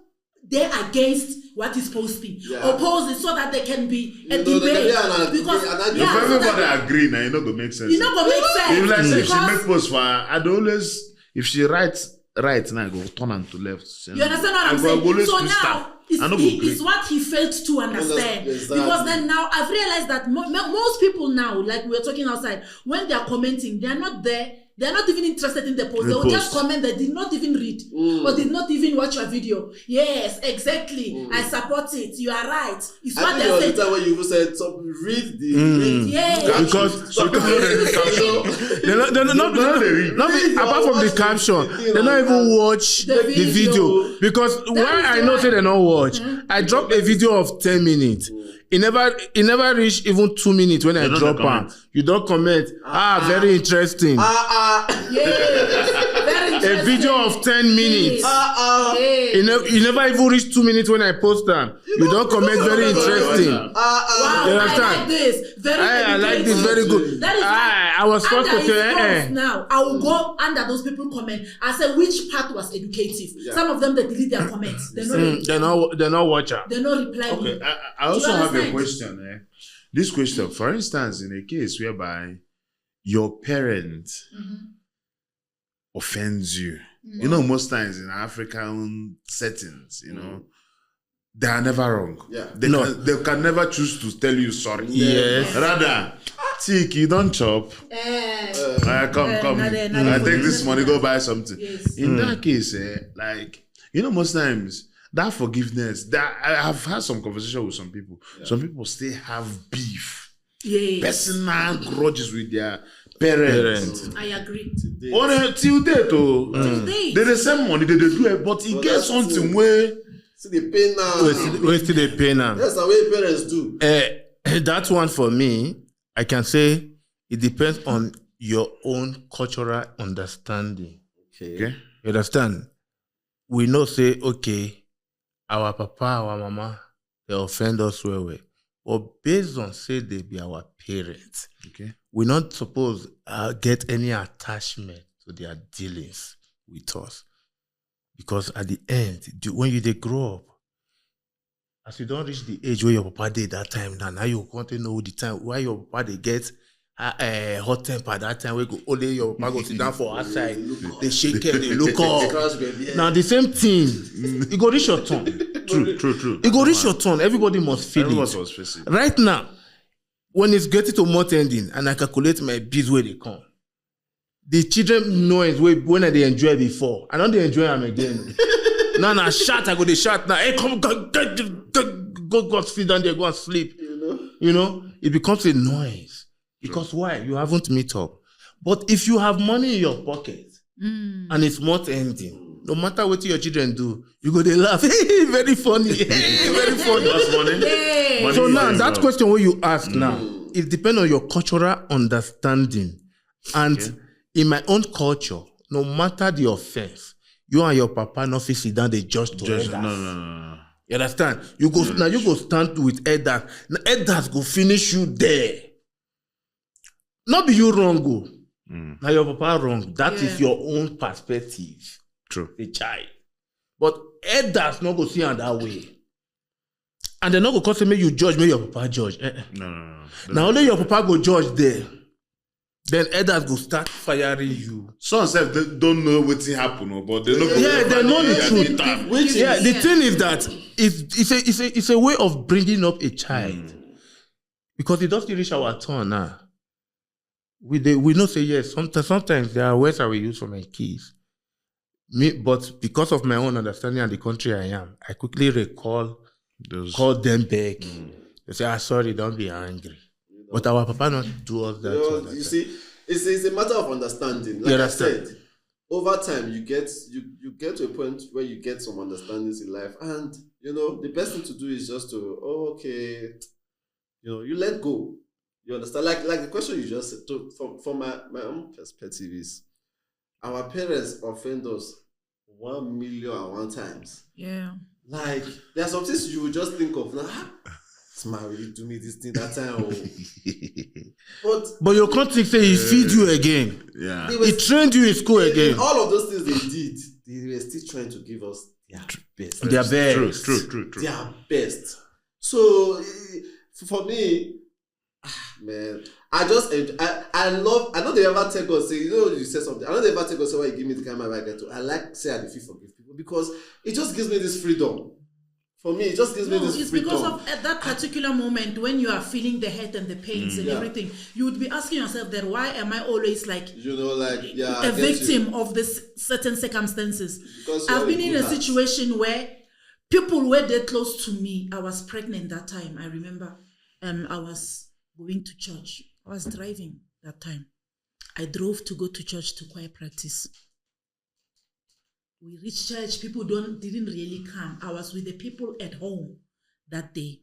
Speaker 3: they're against what he's posting.
Speaker 4: Yeah.
Speaker 3: Oppose it so that there can be a
Speaker 4: You know, there
Speaker 3: debate.
Speaker 4: can be
Speaker 3: Because
Speaker 4: an
Speaker 2: If
Speaker 3: so
Speaker 2: everybody
Speaker 3: that
Speaker 2: agree now, you know, go make sense.
Speaker 3: you know gonna make sense.
Speaker 2: If like say if she
Speaker 3: Because-
Speaker 2: make post for her, I'd always if she writes right now, I go turn am to left.
Speaker 3: You understand what I'm
Speaker 2: I go
Speaker 3: saying?
Speaker 2: always
Speaker 3: So
Speaker 2: twist
Speaker 3: now
Speaker 2: am. I no go agree.
Speaker 3: it's what he failed to understand.
Speaker 4: Exactly.
Speaker 3: Because then now I've realized that most people now, like we were talking outside, when they are commenting, they are not there They're not even interested in the post. They will just comment. They did not even read or did not even watch your video. Yes, exactly. I support it. You are right. It's what they're saying.
Speaker 4: The time when you said, read the
Speaker 3: Yeah.
Speaker 1: Because apart from the caption, they don't even watch the video. Because why I know say they don't watch, I dropped a video of 10 minutes. It never reached even 2 minutes when I drop am. You don't comment. Very interesting.
Speaker 3: Yes. Very interesting.
Speaker 1: A video of 10 minutes. It never even reached 2 minutes when I post them. You don't comment. Very interesting.
Speaker 3: Wow, I like this.
Speaker 1: I like this. Very good.
Speaker 3: That is why
Speaker 1: I was supposed to say.
Speaker 3: Now I will go under those people comment and say which part was educative. Some of them they delete their comments. They're
Speaker 1: not watcher.
Speaker 3: They're not replying.
Speaker 2: Okay, I also have a question. This question, for instance, in a case whereby your parent offends you, you know, most times in African settings, you know, they are never wrong.
Speaker 4: Yeah.
Speaker 2: They can never choose to tell you sorry.
Speaker 1: Yes.
Speaker 2: Rather, Tik, you don't chop. Come. I take this money, go buy something.
Speaker 3: Yes.
Speaker 2: In that case, like, you know, most times that forgiveness, that I have had some conversation with some people. Some people still have beef, personal grudges with their parents.
Speaker 3: I agree.
Speaker 2: Till date, they the same money, they do it, but it gets something where
Speaker 4: see the pain now.
Speaker 1: Wait till the pain now.
Speaker 4: That's the way parents do.
Speaker 1: That one for me, I can say it depends on your own cultural understanding.
Speaker 4: Okay.
Speaker 1: You understand? We know say, okay, our papa, our mama, they offend us well. But based on say they be our parents,
Speaker 2: okay,
Speaker 1: we're not supposed to get any attachment to their dealings with us. Because at the end, when they grow up, as you don't reach the age where your papa did that time, now you want to know the time why your papa they get hot temper that time. We go only your papa go sit down for outside, they shake it, they look up. Now the same thing, it go reach your turn.
Speaker 2: True.
Speaker 1: It go reach your turn. Everybody must feel it. Right now, when it's getting to month ending, and I calculate my bills where they come. The children know it when they enjoy before. I don't they enjoy them again. Now shout, I go they shout now. Hey, come go sit down there, go and sleep. You know, it becomes a noise. Because why? You haven't met up. But if you have money in your pocket and it's month ending, no matter what your children do, you go they laugh. Hey, very funny. Hey, very funny.
Speaker 2: That's money.
Speaker 1: So now that question what you ask now, it depends on your cultural understanding. And in my own culture, no matter the offense, you and your papa not sit down, they judge together.
Speaker 2: No.
Speaker 1: You understand? You go now. You go stand with elders. Now elders go finish you there. Not be you wrong, go. Now your papa wrong. That is your own perspective.
Speaker 2: True.
Speaker 1: The child, but elders not go see on that way, and they not go cause me you judge me. Your papa judge.
Speaker 2: No.
Speaker 1: Now only your papa go judge there. Then elders go start firing you.
Speaker 2: Some say they don't know what's happening, but they know.
Speaker 1: They know the truth. The thing is that it's a way of bringing up a child because it doesn't reach our turn now. We know say yes. Sometimes there are words I will use for my kids. But because of my own understanding and the country I am, I quickly call them back. They say, sorry, don't be angry. But our papa not do us that.
Speaker 4: You see, it's a matter of understanding. Like I said, over time you get to a point where you get some understandings in life, and the best thing to do is just to you let go. You understand? Like the question you just said. From my own perspective is, our parents offend us 1,000,001 times.
Speaker 3: Yeah.
Speaker 4: Like there are some things you would just think of now. Smile really do me this thing that time.
Speaker 1: But your country say he feed you again.
Speaker 2: Yeah.
Speaker 1: He trained you in school again.
Speaker 4: All of those things they did, they were still trying to give us their best.
Speaker 1: Their best.
Speaker 2: True.
Speaker 4: Their best. So for me, man, I know they ever take us say, you said something. I know they ever take us say, why you give me the kind of I get to. I like say I feel forgive people because it just gives me this freedom. For me, it just gives me
Speaker 3: No,
Speaker 4: this
Speaker 3: it's
Speaker 4: freedom.
Speaker 3: because of at that particular moment when you are feeling the hurt and the pains and
Speaker 4: Yeah.
Speaker 3: everything, you would be asking yourself that why am I always like
Speaker 4: I
Speaker 3: a
Speaker 4: get
Speaker 3: victim
Speaker 4: you.
Speaker 3: of this certain circumstances?
Speaker 4: Because you
Speaker 3: I've
Speaker 4: have
Speaker 3: been
Speaker 4: a
Speaker 3: in
Speaker 4: good
Speaker 3: a
Speaker 4: heart.
Speaker 3: situation where people were that close to me. I was pregnant that time. I remember I was going to church. I was driving that time. I drove to go to church to choir practice. We reached church, people didn't really come. I was with the people at home that day.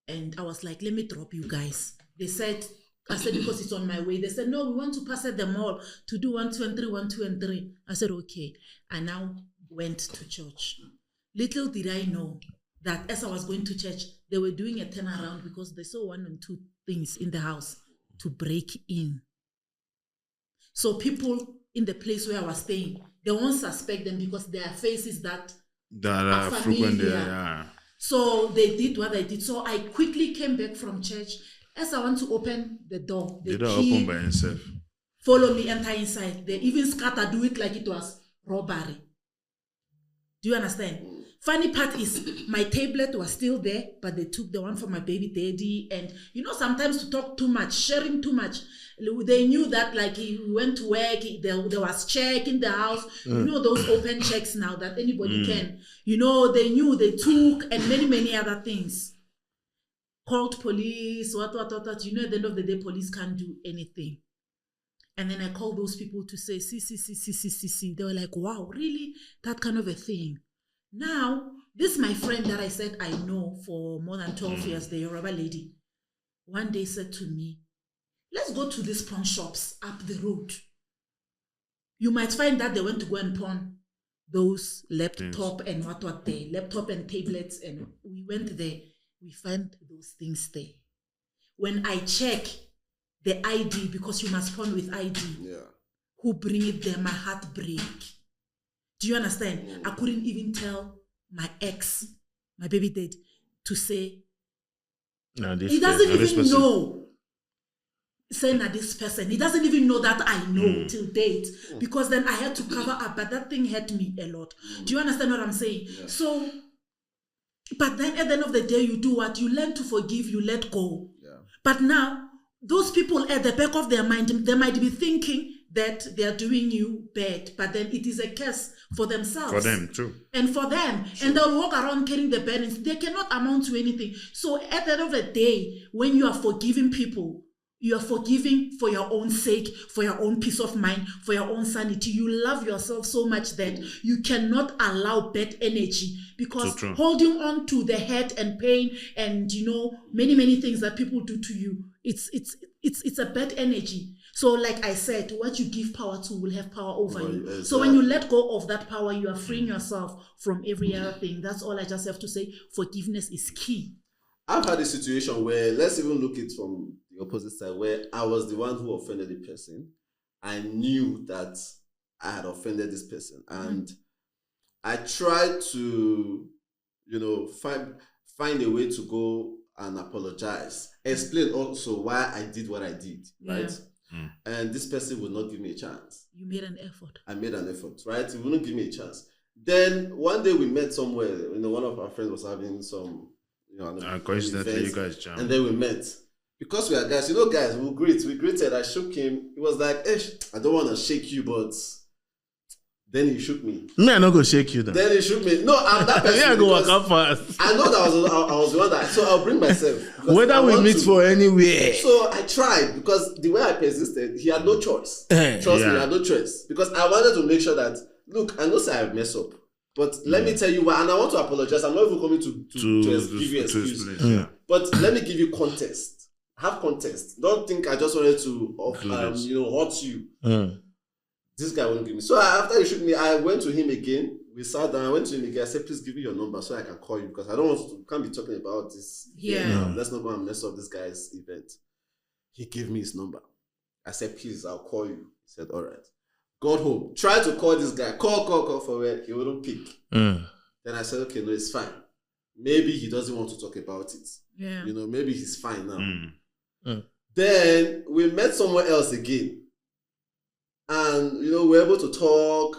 Speaker 3: And I was like, let me drop you guys. I said, because it's on my way. They said, no, we want to pass at the mall to do 1, 2, and 3, 1, 2, and 3. I said, okay. I now went to church. Little did I know that as I was going to church, they were doing a turnaround because they saw 1 and 2 things in the house to break in. So people in the place where I was staying, they won't suspect them because their faces that
Speaker 2: are frequent there.
Speaker 3: familiar.
Speaker 2: Yeah.
Speaker 3: So they did what they did. So I quickly came back from church. As I want to open the door,
Speaker 2: They
Speaker 3: the
Speaker 2: don't
Speaker 3: key
Speaker 2: open by himself.
Speaker 3: follow me, enter inside. They even scatter, do it like it was robbery. Do you understand? Funny part is my tablet was still there, but they took the one for my baby daddy. And you know, sometimes to talk too much, sharing too much, they knew that like he went to work, there was check in the house. You know those open checks now that anybody can. You know, they knew, they took, and many other things. Called police, what. You know, at the end of the day, police can't do anything. And then I called those people to say, see. They were like, wow, really? That kind of a thing. Now, this my friend that I said I know for more than 12 years, the Yoruba lady, one day said to me, let's go to these pawn shops up the road. You might find that they went to go and pawn those laptop and what there, laptop and tablets, and we went there. We found those things there. When I check the ID, because you must pawn with ID, who bring it there, my heart break. Do you understand? I couldn't even tell my ex, my baby dad, to say, he doesn't even know. Saying that this person, he doesn't even know that I know till date, because then I had to cover up, but that thing hurt me a lot. Do you understand what I'm saying? Yeah. So, but then at the end of the day, you do what? You learn to forgive, you let go. Yeah. But now, those people at the back of their mind, they might be thinking that they are doing you bad, but then it is a curse for themselves.
Speaker 2: For them too.
Speaker 3: And for them. True. And they'll walk around carrying the burdens. They cannot amount to anything. So at the end of the day, when you are forgiving people, you are forgiving for your own sake, for your own peace of mind, for your own sanity. You love yourself so much that you cannot allow bad energy, because holding on to the hurt and pain and, you know, many things that people do to you, it's a bad energy. So like I said, what you give power to will have power over you. Exactly. So when you let go of that power, you are freeing yourself from every other thing. That's all I just have to say. Forgiveness is key.
Speaker 4: I've had a situation where, let's even look it from the opposite side, where I was the one who offended the person. I knew that I had offended this person, and I tried to, you know, find a way to go and apologize, explain also why I did what I did, right? And this person would not give me a chance.
Speaker 3: You made an effort. I
Speaker 4: made an effort, right? He wouldn't give me a chance. Then one day we met somewhere. You know, one of our friends was having some, you know,
Speaker 2: coincidentally, you guys jammed.
Speaker 4: And then we met. Because we are guys, you know, guys, we greeted. I shook him. He was like, I don't want to shake you, but then he shook me.
Speaker 1: Me, I not go shake you then.
Speaker 4: Then he shook me. No, I'm that person.
Speaker 1: Yeah, I go walk up fast.
Speaker 4: I know that I was the one that, so I'll bring myself.
Speaker 1: Whether we meet for anywhere.
Speaker 4: So I tried, because the way I persisted, he had no choice. Trust me, he had no choice. Because I wanted to make sure that, look, I know say I mess up, but let me tell you why, and I want to apologize. I'm not even coming to give you an excuse. But let me give you context. Have context. Don't think I just wanted to hurt you. This guy wouldn't give me. So after he shook me, I went to him again. We sat down. I went to him again. I said, please give me your number so I can call you, because I don't want to, can't be talking about this. Let's not go and mess up this guy's event. He gave me his number. I said, please, I'll call you. He said, all right. Got home. Tried to call this guy. Call for where he wouldn't pick. Then I said, okay, no, it's fine. Maybe he doesn't want to talk about it.
Speaker 3: Yeah.
Speaker 4: You know, maybe he's fine now. Then we met somewhere else again. And, you know, we were able to talk.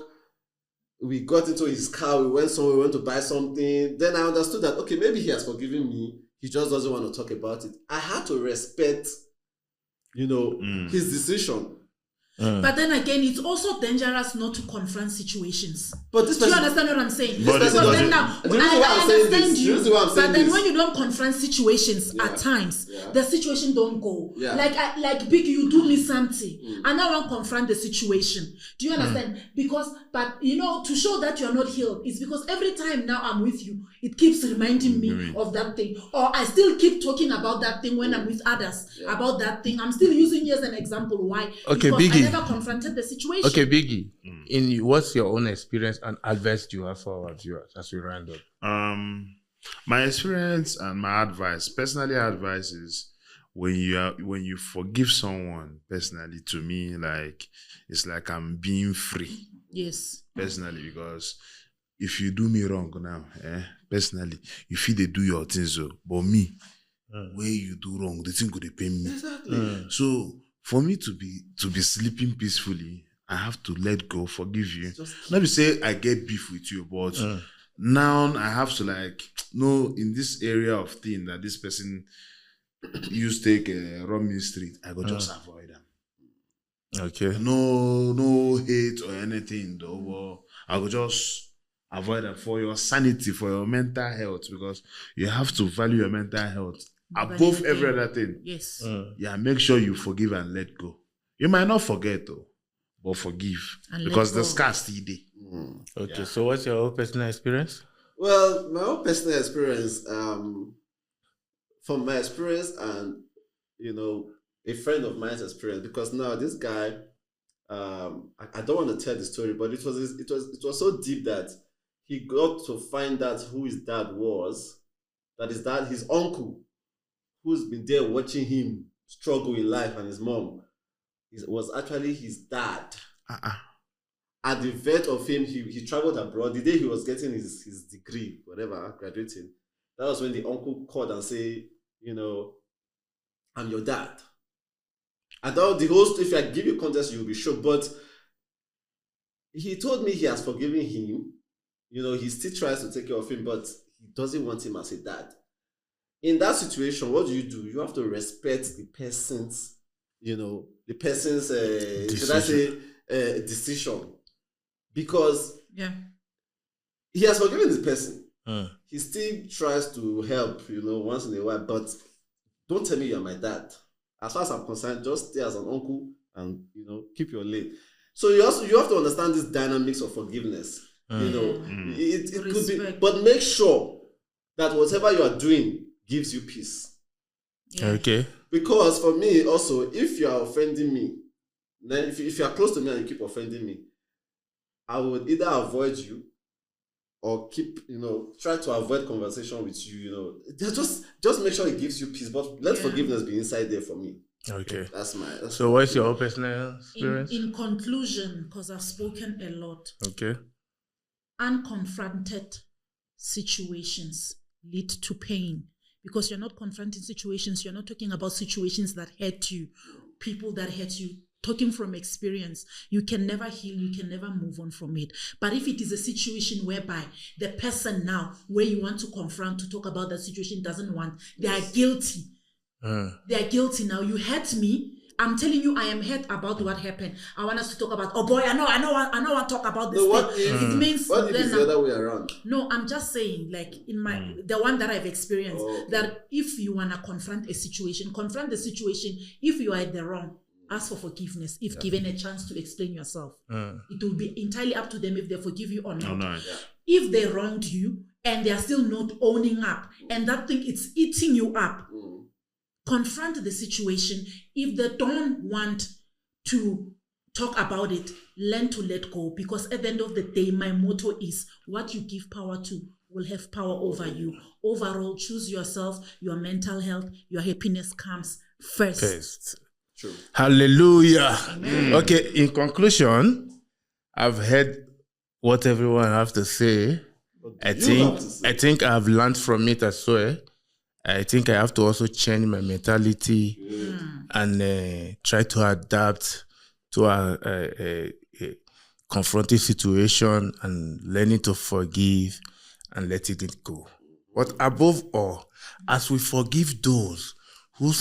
Speaker 4: we got into his car, we went somewhere, we went to buy something. Then I understood that, okay, maybe he has forgiven me. He just doesn't want to talk about it. I had to respect, his decision.
Speaker 3: But then again, it's also dangerous not to confront situations.
Speaker 4: But this
Speaker 3: Do you
Speaker 4: person,
Speaker 3: understand what I'm saying?
Speaker 2: But
Speaker 3: Because then now,
Speaker 4: the reason why
Speaker 3: I
Speaker 4: I'm saying
Speaker 3: understand
Speaker 4: this,
Speaker 3: you.
Speaker 4: the reason why I'm
Speaker 3: But
Speaker 4: saying
Speaker 3: then
Speaker 4: this-
Speaker 3: when you don't confront situations
Speaker 4: Yeah.
Speaker 3: at times,
Speaker 4: Yeah.
Speaker 3: the situation don't go.
Speaker 4: Yeah.
Speaker 3: Like Big, you do me something, and I want to confront the situation. Do you understand? But to show that you're not healed, it's because every time now I'm with you, it keeps reminding me of that thing, or I still keep talking about that thing when I'm with others about that thing. I'm still using you as an example. Why?
Speaker 1: Okay,
Speaker 3: because
Speaker 1: Biggie.
Speaker 3: I never confronted the situation.
Speaker 1: Okay, Biggie, what's your own experience and advice do you have for our viewers as we round up?
Speaker 2: My experience and my advice, personally, advice is when you forgive someone, personally, to me, like it's like I'm being free.
Speaker 3: Yes.
Speaker 2: Personally, because if you do me wrong now, personally, you feel they do your things, but me, where you do wrong, the thing could pain me.
Speaker 4: Exactly.
Speaker 2: So for me to be sleeping peacefully, I have to let go, forgive you. Let me say I get beef with you, but now I have to know in this area of thing that this person used to take a wrong street, I go just avoid them.
Speaker 1: Okay.
Speaker 2: No hate or anything though, but I will just avoid them for your sanity, for your mental health, because you have to value your mental health above every other thing.
Speaker 3: Yes.
Speaker 2: Yeah, make sure you forgive and let go. You might not forget though, but forgive,
Speaker 3: And
Speaker 2: because
Speaker 3: let
Speaker 2: the
Speaker 3: go.
Speaker 2: scar still there.
Speaker 1: Okay, so what's your own personal experience?
Speaker 4: Well, my own personal experience, from my experience and a friend of mine's experience, because now this guy, I don't want to tell the story, but it was so deep that he got to find out who his dad was. That his dad, his uncle, who's been there watching him struggle in life, and his mom was actually his dad. At the vet of him, he traveled abroad. The day he was getting his degree, whatever, graduating, that was when the uncle called and said, I'm your dad. I thought the host, if I give you context, you'll be shocked. But he told me he has forgiven him. He still tries to take care of him, but he doesn't want him as a dad. In that situation, what do? You have to respect the person's, should I say, decision. Because he has forgiven this person. He still tries to help, once in a while. But don't tell me you're my dad. As far as I'm concerned, just stay as an uncle and keep your lane. So you have to understand this dynamics of forgiveness. It could be, but make sure that whatever you are doing gives you peace.
Speaker 1: Okay.
Speaker 4: Because for me also, if you are offending me, then if you are close to me and you keep offending me, I would either avoid you or keep, try to avoid conversation with you, just make sure it gives you peace. But let forgiveness be inside there for me.
Speaker 1: Okay.
Speaker 4: That's
Speaker 1: So what's your own personal experience?
Speaker 3: In conclusion, because I've spoken a lot,
Speaker 1: Okay.
Speaker 3: unconfronted situations lead to pain. Because you're not confronting situations, you're not talking about situations that hurt you, people that hurt you. Talking from experience, you can never heal, you can never move on from it. But if it is a situation whereby the person now, where you want to confront, to talk about that situation, doesn't want, they are guilty. They are guilty now. You hurt me. I'm telling you, I am hurt about what happened. I want us to talk about, oh boy, I know want to talk about this thing. It means
Speaker 4: what if it's the other way around?
Speaker 3: No, I'm just saying, like in my the one that I've experienced, that if you wanna confront the situation. If you are at the wrong, ask for forgiveness if given a chance to explain yourself. It will be entirely up to them if they forgive you or not. If they wronged you and they are still not owning up, and that thing it's eating you up, confront the situation. If they don't want to talk about it, learn to let go, because at the end of the day, my motto is what you give power to will have power over you. Overall, choose yourself. Your mental health, your happiness comes first.
Speaker 4: True.
Speaker 1: Hallelujah. Okay, in conclusion, I've heard what everyone have to say. I think I've learned from it as well. I think I have to also change my mentality and try to adapt to confronting situation and learning to forgive and letting it go. But above all, as we forgive those who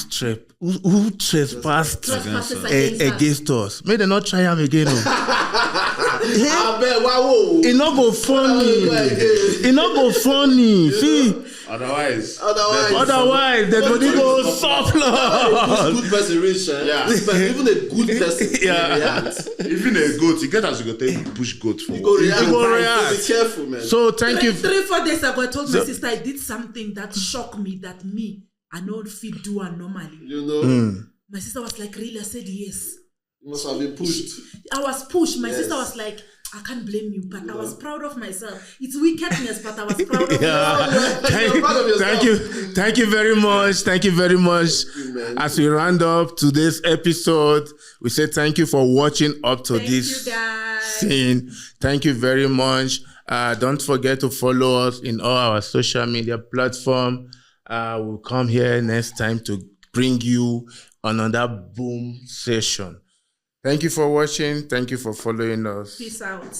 Speaker 1: trespassed
Speaker 3: Trespasses
Speaker 1: against us, may they not try them again.
Speaker 4: I bet, wow.
Speaker 1: It not go funny. It not go funny. See,
Speaker 2: Otherwise,
Speaker 1: otherwise they go surplus.
Speaker 4: Good person reach,
Speaker 2: Yeah.
Speaker 4: But even a good person
Speaker 1: Yeah.
Speaker 4: react.
Speaker 2: even a goat, you get as you go take push goat for.
Speaker 4: You go react.
Speaker 1: go
Speaker 4: So
Speaker 1: react.
Speaker 4: be careful, man.
Speaker 1: So thank you.
Speaker 3: 3-4 days ago, I told my sister I did something that shocked me that I don't feel do her normally.
Speaker 4: You know,
Speaker 3: My sister was like, really? I said yes.
Speaker 4: you must have been pushed.
Speaker 3: I was pushed. My
Speaker 4: Yes.
Speaker 3: sister was like, I can't blame you, but I was proud of myself. It's wickedness, but I was proud of
Speaker 1: Yeah.
Speaker 3: myself.
Speaker 1: Thank you very much. Thank you very much.
Speaker 4: you, man.
Speaker 1: As we round up today's episode, we say thank you for watching up to
Speaker 3: Thank
Speaker 1: this
Speaker 3: you, guys.
Speaker 1: scene. Thank you very much. Don't forget to follow us in all our social media platform. We'll come here next time to bring you another boom session. Thank you for watching. Thank you for following us.
Speaker 3: Peace out.